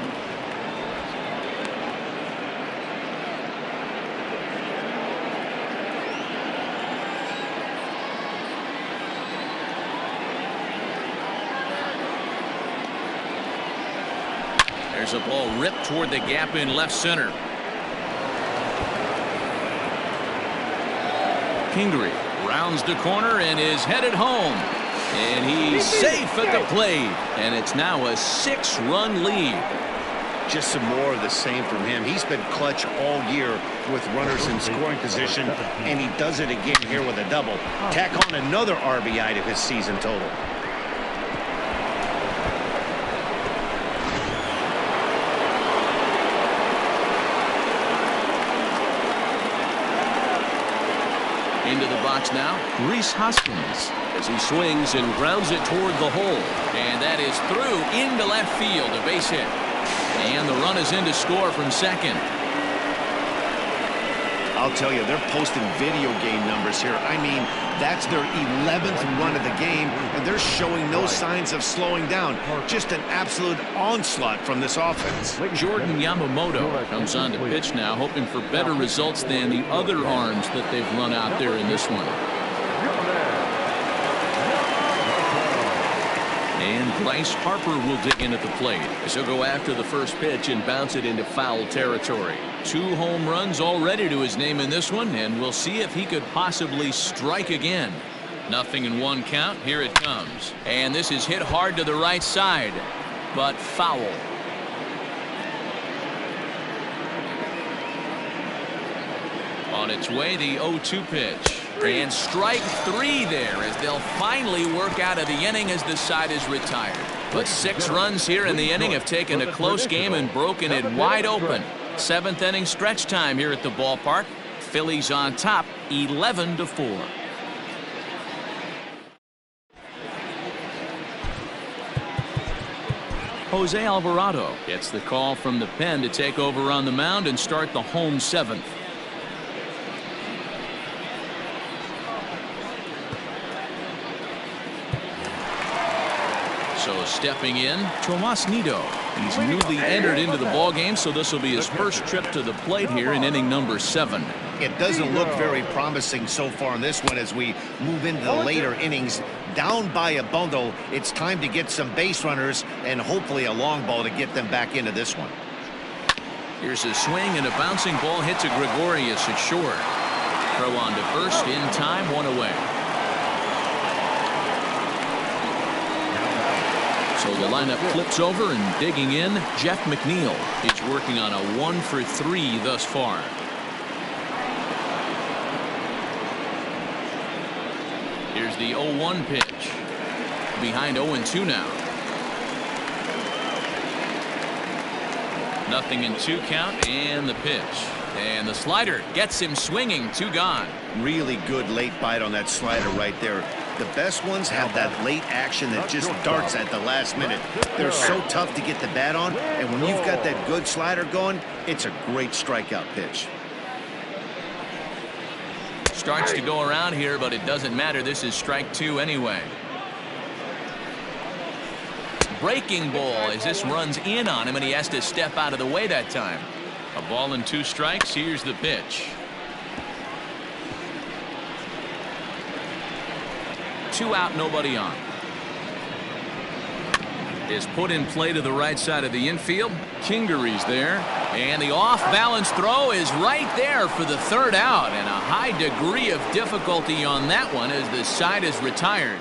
There's a ball ripped toward the gap in left center. Kingery rounds the corner and is headed home. And he's safe at the plate. And it's now a 6-run lead. Just some more of the same from him. He's been clutch all year with runners in scoring position, and he does it again here with a double. Tack on another RBI to his season total. Into the box now, Rhys Hoskins, as he swings and grounds it toward the hole. And that is through into left field, a base hit. And the run is in to score from second. I'll tell you, they're posting video game numbers here. I mean, that's their 11th run of the game, and they're showing no signs of slowing down. Just an absolute onslaught from this offense. Jordan Yamamoto comes on to pitch now, hoping for better results than the other arms that they've run out there in this one. And Bryce Harper will dig in at the plate as he'll go after the first pitch and bounce it into foul territory. 2 home runs already to his name in this one, and we'll see if he could possibly strike again. 0-1 count. Here it comes. And this is hit hard to the right side, but foul. On its way, the 0-2 pitch. And strike 3 there as they'll finally work out of the inning as the side is retired. But 6 runs here in the inning have taken a close game and broken it wide open. 7th inning stretch time here at the ballpark. Phillies on top 11-4. Jose Alvarado gets the call from the pen to take over on the mound and start the home 7th. So stepping in, Tomas Nido. He's newly entered into the ballgame, so this will be his first trip to the plate here in inning number 7. It doesn't look very promising so far in this one as we move into the later innings. Down by a bundle, it's time to get some base runners and hopefully a long ball to get them back into this one. Here's a swing, and a bouncing ball hit to Gregorius at short. Throw on to first in time, 1 away. So the lineup flips over, and digging in, Jeff McNeil. He's working on a 1 for 3 thus far. Here's the 0-1 pitch. Behind 0-2 now. 0-2 count, and the pitch. And the slider gets him swinging. 2 gone. Really good late bite on that slider right there. The best ones have that late action that just darts at the last minute. They're so tough to get the bat on, and when you've got that good slider going, it's a great strikeout pitch. Starts to go around here, but it doesn't matter. This is strike 2 anyway. Breaking ball as this runs in on him, and he has to step out of the way that time. A ball and 2 strikes. Here's the pitch. 2 out, nobody on. Is put in play to the right side of the infield. Kingery's there, and the off-balance throw is right there for the 3rd out, and a high degree of difficulty on that one as the side is retired.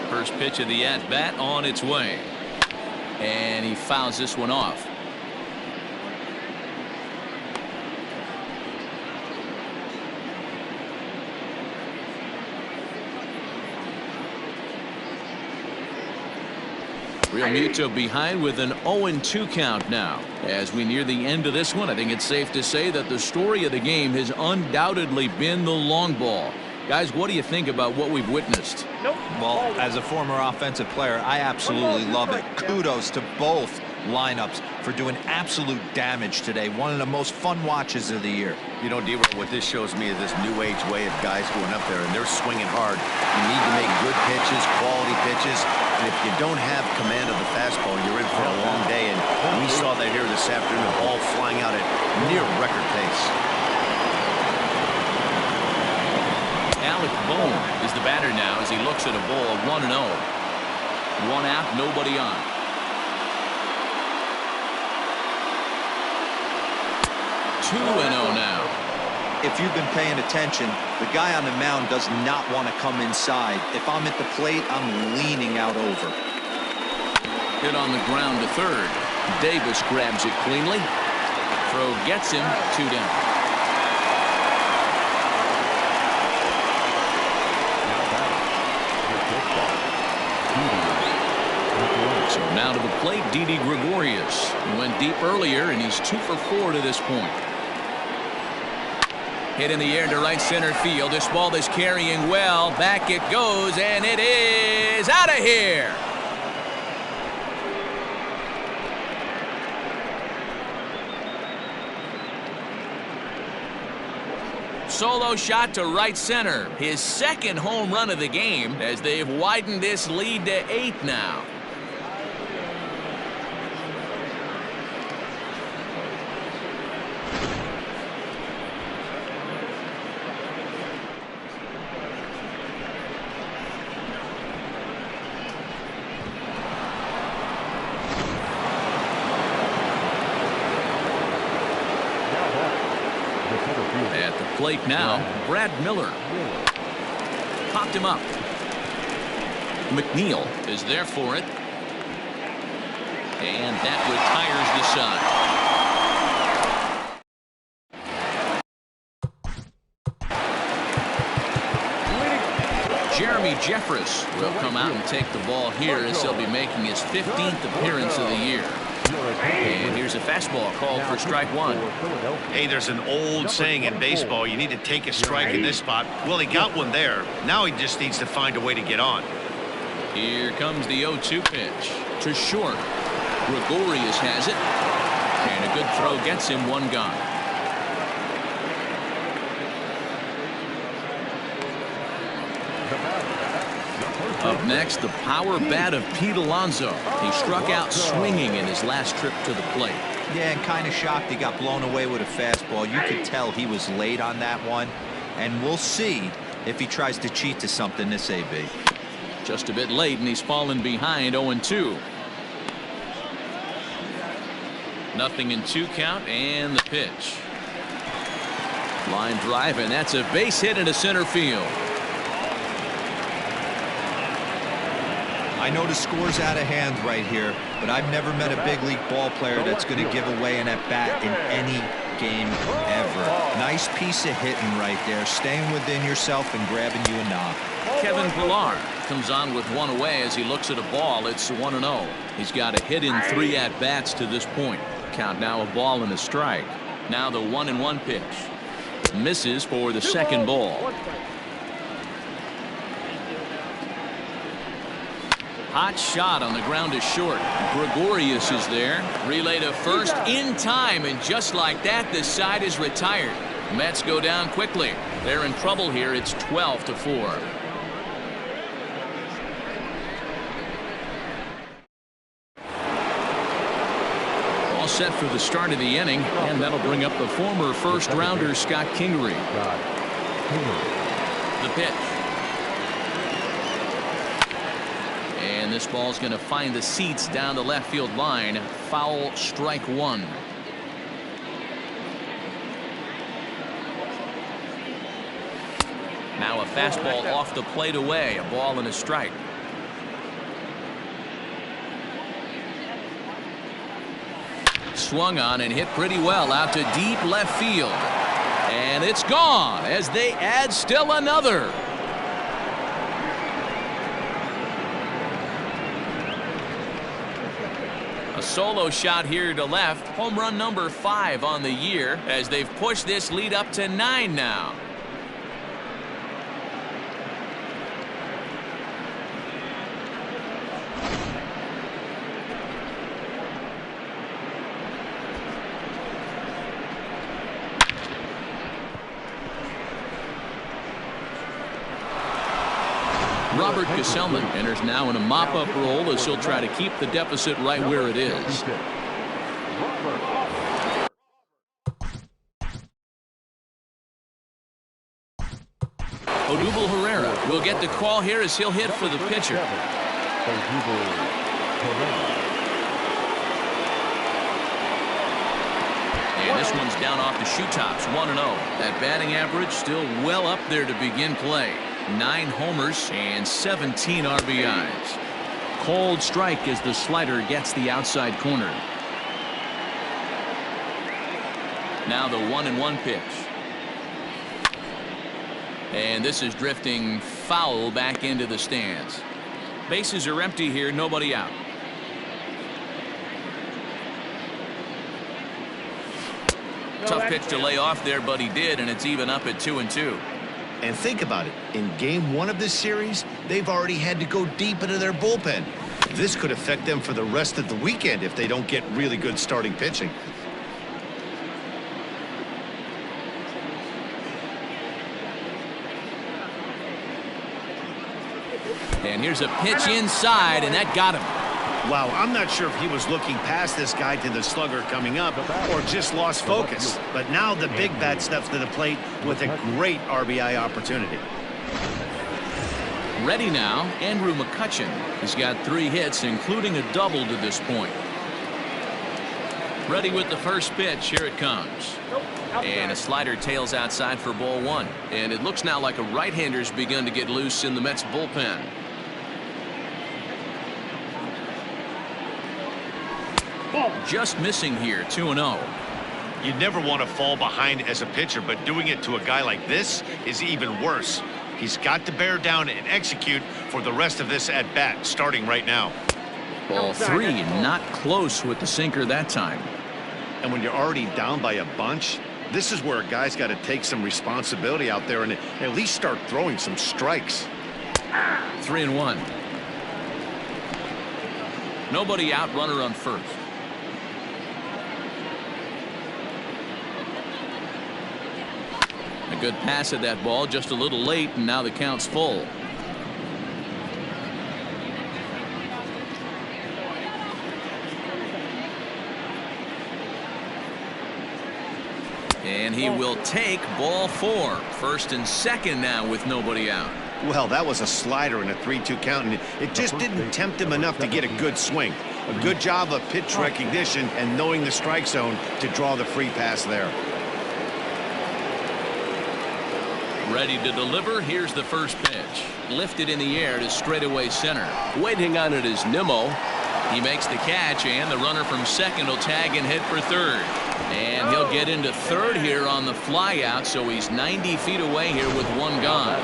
First pitch of the at-bat on its way. And he fouls this one off. Real Muto behind with an 0-2 count now. As we near the end of this one, I think it's safe to say that the story of the game has undoubtedly been the long ball. Guys, what do you think about what we've witnessed? Well, as a former offensive player, I absolutely love it. Kudos to both lineups for doing absolute damage today. One of the most fun watches of the year. You know, D-Roll, what this shows me is this new age way of guys going up there, and they're swinging hard. You need to make good pitches, quality pitches, and if you don't have command of the fastball, you're in for a long day, and we saw that here this afternoon, the ball flying out at near record pace. Alec Bohm is the batter now as he looks at a ball 1-0. 1 out, nobody on. Two and 0 now. If you've been paying attention, the guy on the mound does not want to come inside. If I'm at the plate, I'm leaning out over. Hit on the ground to third. Davis grabs it cleanly. Throw gets him. 2 down. So now to the plate, Didi Gregorius. He went deep earlier, and he's 2 for 4 to this point. Hit in the air to right center field. This ball is carrying well. Back it goes, and it is out of here. Solo shot to right center. His 2nd home run of the game as they've widened this lead to 8 now. At the plate now, Brad Miller. Popped him up. McNeil is there for it. And that retires the side. Jeremy Jeffress will come out and take the ball here as he'll be making his 15th appearance of the year. And here's a fastball called for strike 1. Hey, there's an old saying in baseball, you need to take a strike in this spot. Well, he got one there. Now he just needs to find a way to get on. Here comes the 0-2 pitch to short. Gregorius has it. And a good throw gets him 1 gone. Up next, the power bat of Pete Alonso. He struck out swinging in his last trip to the plate. Yeah, and kind of shocked he got blown away with a fastball. You could tell he was late on that one. And we'll see if he tries to cheat to something this AB. Just a bit late, and he's fallen behind 0-2. Nothing in 2 count, and the pitch. Line drive, and that's a base hit into center field. I know the score's out of hand right here, but I've never met a big league ball player that's going to give away an at-bat in any game ever. Nice piece of hitting right there, staying within yourself and grabbing you a knock. Kevin Pillar comes on with 1 away as he looks at a ball. It's 1-0. He's got a hit in 3 at-bats to this point. Count now a ball and a strike. Now the 1-1 pitch. Misses for the second ball. Hot shot on the ground is short. Gregorius is there. Relay to first in time, and just like that, the side is retired. Mets go down quickly. They're in trouble here. It's 12-4. All set for the start of the inning, and that'll bring up the former first-rounder Scott Kingery. The pitch. And this ball's going to find the seats down the left field line. Foul, strike 1. Now a fastball off the plate away. A ball and a strike. Swung on and hit pretty well out to deep left field. And it's gone as they add still another. A solo shot here to left. Home run number 5 on the year as they've pushed this lead up to 9 now. Robert Gesellman enters now in a mop-up role as he'll try to keep the deficit right where it is. Odubel Herrera will get the call here as he'll hit for the pitcher. And this one's down off the shoe tops, 1-0. That batting average still well up there to begin play. 9 homers and 17 RBIs. Cold strike as the slider gets the outside corner. Now the 1-1 pitch. And this is drifting foul back into the stands. Bases are empty here, nobody out. Tough pitch to lay off there, but he did, and it's even up at 2-2. And think about it. In game 1 of this series, they've already had to go deep into their bullpen. This could affect them for the rest of the weekend if they don't get really good starting pitching. And here's a pitch inside, and that got him. Wow, I'm not sure if he was looking past this guy to the slugger coming up or just lost focus. But now the big bat steps to the plate with a great RBI opportunity. Ready now, Andrew McCutchen. He's got 3 hits, including a double to this point. Ready with the first pitch. Here it comes. And a slider tails outside for ball 1. And it looks now like a right-hander's begun to get loose in the Mets bullpen. Just missing here, 2-0. You never want to fall behind as a pitcher, but doing it to a guy like this is even worse. He's got to bear down and execute for the rest of this at-bat, starting right now. Ball 3, not close with the sinker that time. And when you're already down by a bunch, this is where a guy's got to take some responsibility out there and at least start throwing some strikes. 3-1. Nobody out, runner on first. A good pass at that ball, just a little late, and now the count's full. And he will take ball 4. First and second now with nobody out. Well, that was a slider in a 3-2 count, and it just didn't tempt him enough to get a good swing. A good job of pitch recognition and knowing the strike zone to draw the free pass there. Ready to deliver. Here's the first pitch. Lifted in the air to straightaway center. Waiting on it is Nimmo. He makes the catch, and the runner from second will tag and hit for third. And he'll get into third here on the flyout, so he's 90 feet away here with one gone.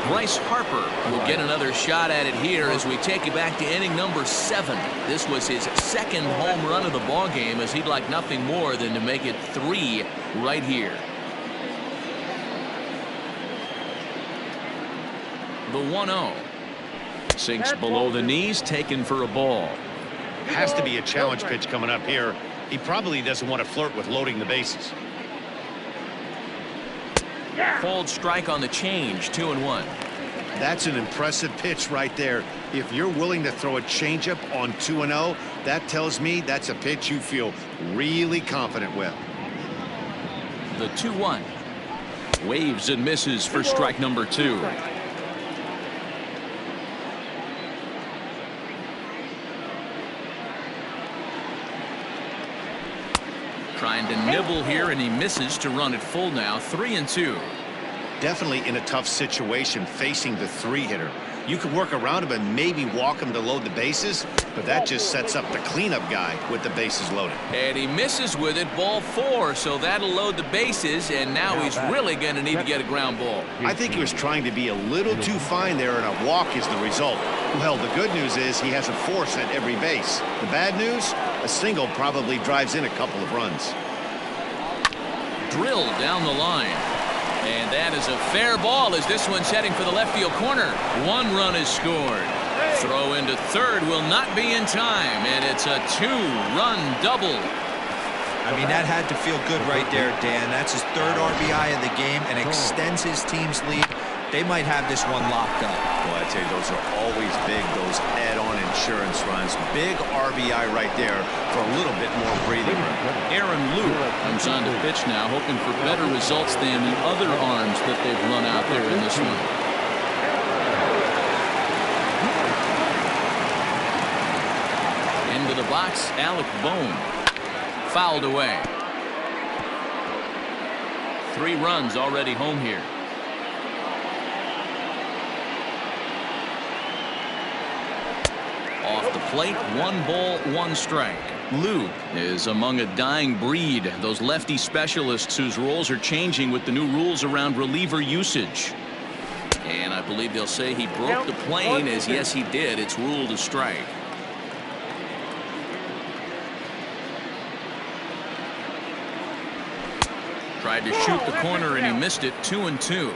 Bryce Harper will get another shot at it here as we take it back to inning number 7. This was his second home run of the ball game, as he'd like nothing more than to make it 3 right here. The 1-0. Sinks below the knees, taken for a ball. Has to be a challenge pitch coming up here. He probably doesn't want to flirt with loading the bases. Called strike on the change, 2-1. That's an impressive pitch right there. If you're willing to throw a changeup on 2-0, that tells me that's a pitch you feel really confident with. The 2-1. Waves and misses for strike number 2. Trying to nibble here, and he misses to run it full now. 3-2. Definitely in a tough situation facing the 3-hitter. You can work around him and maybe walk him to load the bases, but that just sets up the cleanup guy with the bases loaded. And he misses with it, ball 4, so that'll load the bases, and now he's really going to need to get a ground ball. I think he was trying to be a little too fine there, and a walk is the result. Well, the good news is he has a force at every base. The bad news? A single probably drives in a couple of runs. Drilled down the line. And that is a fair ball as this one's heading for the left field corner. 1 run is scored. Throw into third will not be in time, and it's a 2-run double. I mean, that had to feel good right there, Dan. That's his 3rd RBI of the game and extends his team's lead. They might have this one locked up. Well, I tell you, those are always big, those add-on insurance runs. Big RBI right there for a little bit more breathing room. Aaron Luke comes on to pitch now, hoping for better results than the other arms that they've run out there in this one. Into the box, Alec Bohm. Fouled away. 3 runs already home here. Off the plate, 1 ball, 1 strike. Luke is among a dying breed, those lefty specialists whose roles are changing with the new rules around reliever usage. And I believe they'll say he broke the plane, as yes he did. It's ruled a strike. Tried to shoot the corner and he missed it. 2-2.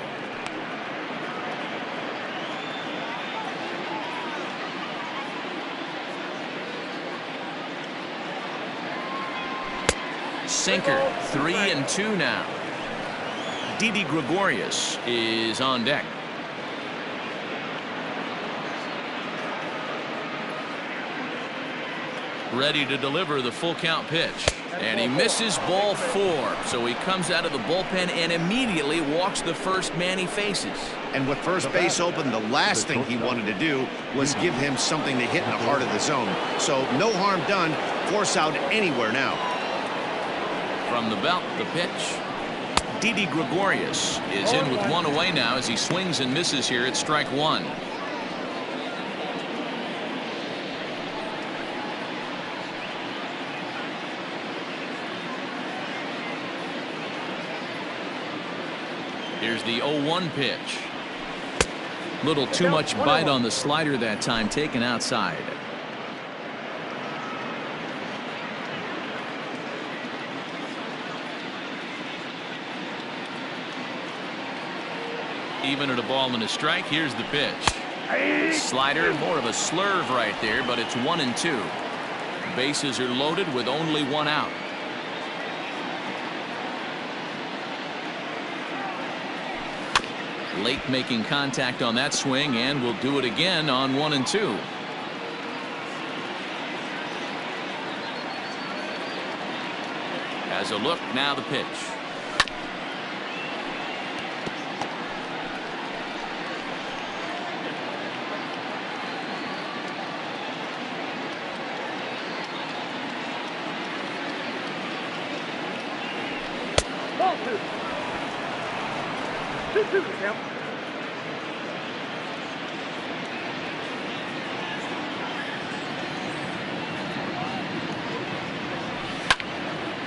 Sinker. 3-2 now. Didi Gregorius is on deck. Ready to deliver the full count pitch. And he misses ball 4. So he comes out of the bullpen and immediately walks the first man he faces. And with first base open, the last thing he wanted to do was give him something to hit in the heart of the zone. So no harm done. Force out anywhere now. From the belt, the pitch. Didi Gregorius is in with 1 away now as he swings and misses here at strike 1. Here's the 0-1 pitch. Little too much bite on the slider that time, taken outside. Even at a ball and a strike. Here's the pitch. Slider, more of a slurve right there, but it's 1-2. Bases are loaded with only 1 out. Late making contact on that swing, and will do it again on 1-2. Has a look, now the pitch. Ball 2. 2-2 the count.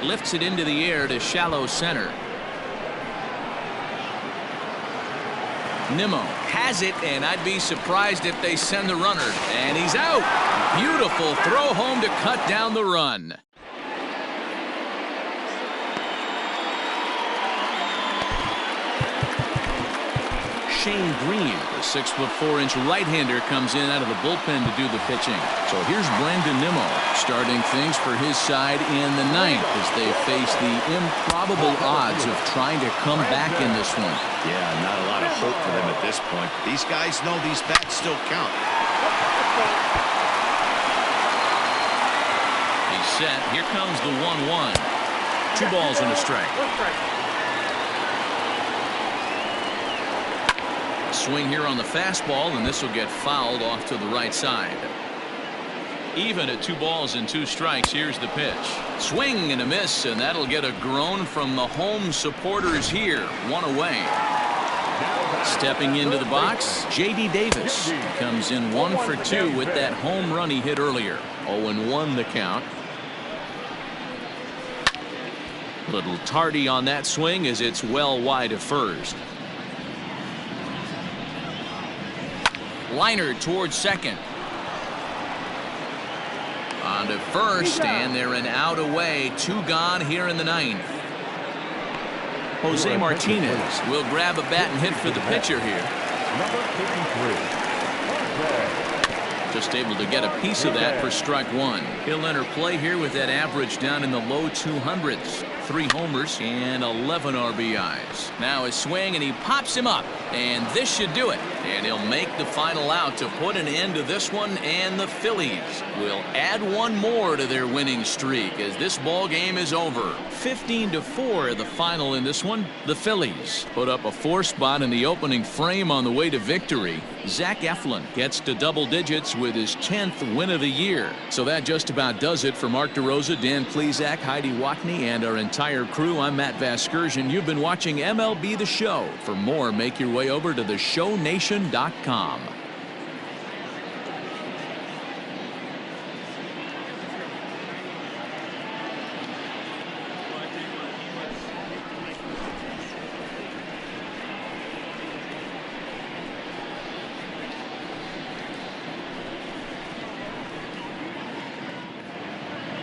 Lifts it into the air to shallow center. Nimmo has it, and I'd be surprised if they send the runner. And he's out. Beautiful throw home to cut down the run. Shane Green, the 6'4" right-hander, comes in out of the bullpen to do the pitching. So here's Brandon Nimmo starting things for his side in the ninth as they face the improbable odds of trying to come back in this one. Yeah, not a lot of hope for them at this point. These guys know these bats still count. He's set. Here comes the 1-1. 2 balls and a strike. Swing here on the fastball, and this will get fouled off to the right side. Even at 2 balls and 2 strikes. Here's the pitch. Swing and a miss, and that'll get a groan from the home supporters here. 1 away. Stepping into the box, J.D. Davis comes in 1 for 2 with that home run he hit earlier. 0-1 the count. Little tardy on that swing as it's well wide of first. Liner towards second. On to first, and they're an out away. 2 gone here in the ninth. Jose Martinez will grab a bat and hit for the pitcher here. Number 53. Just able to get a piece of that for strike 1. He'll enter play here with that average down in the low 200s. 3 homers and 11 RBIs. Now his swing, and he pops him up, and this should do it. And he'll make the final out to put an end to this one, and the Phillies will add 1 more to their winning streak as this ball game is over. 15-4 the final in this one. The Phillies put up a 4 spot in the opening frame on the way to victory. Zach Eflin gets to double digits with his 10th win of the year. So that just about does it for Mark DeRosa, Dan Plesac, Heidi Watney, and our entire crew. I'm Matt Vasgersian. You've been watching MLB The Show. For more, make your way over to theshownation.com.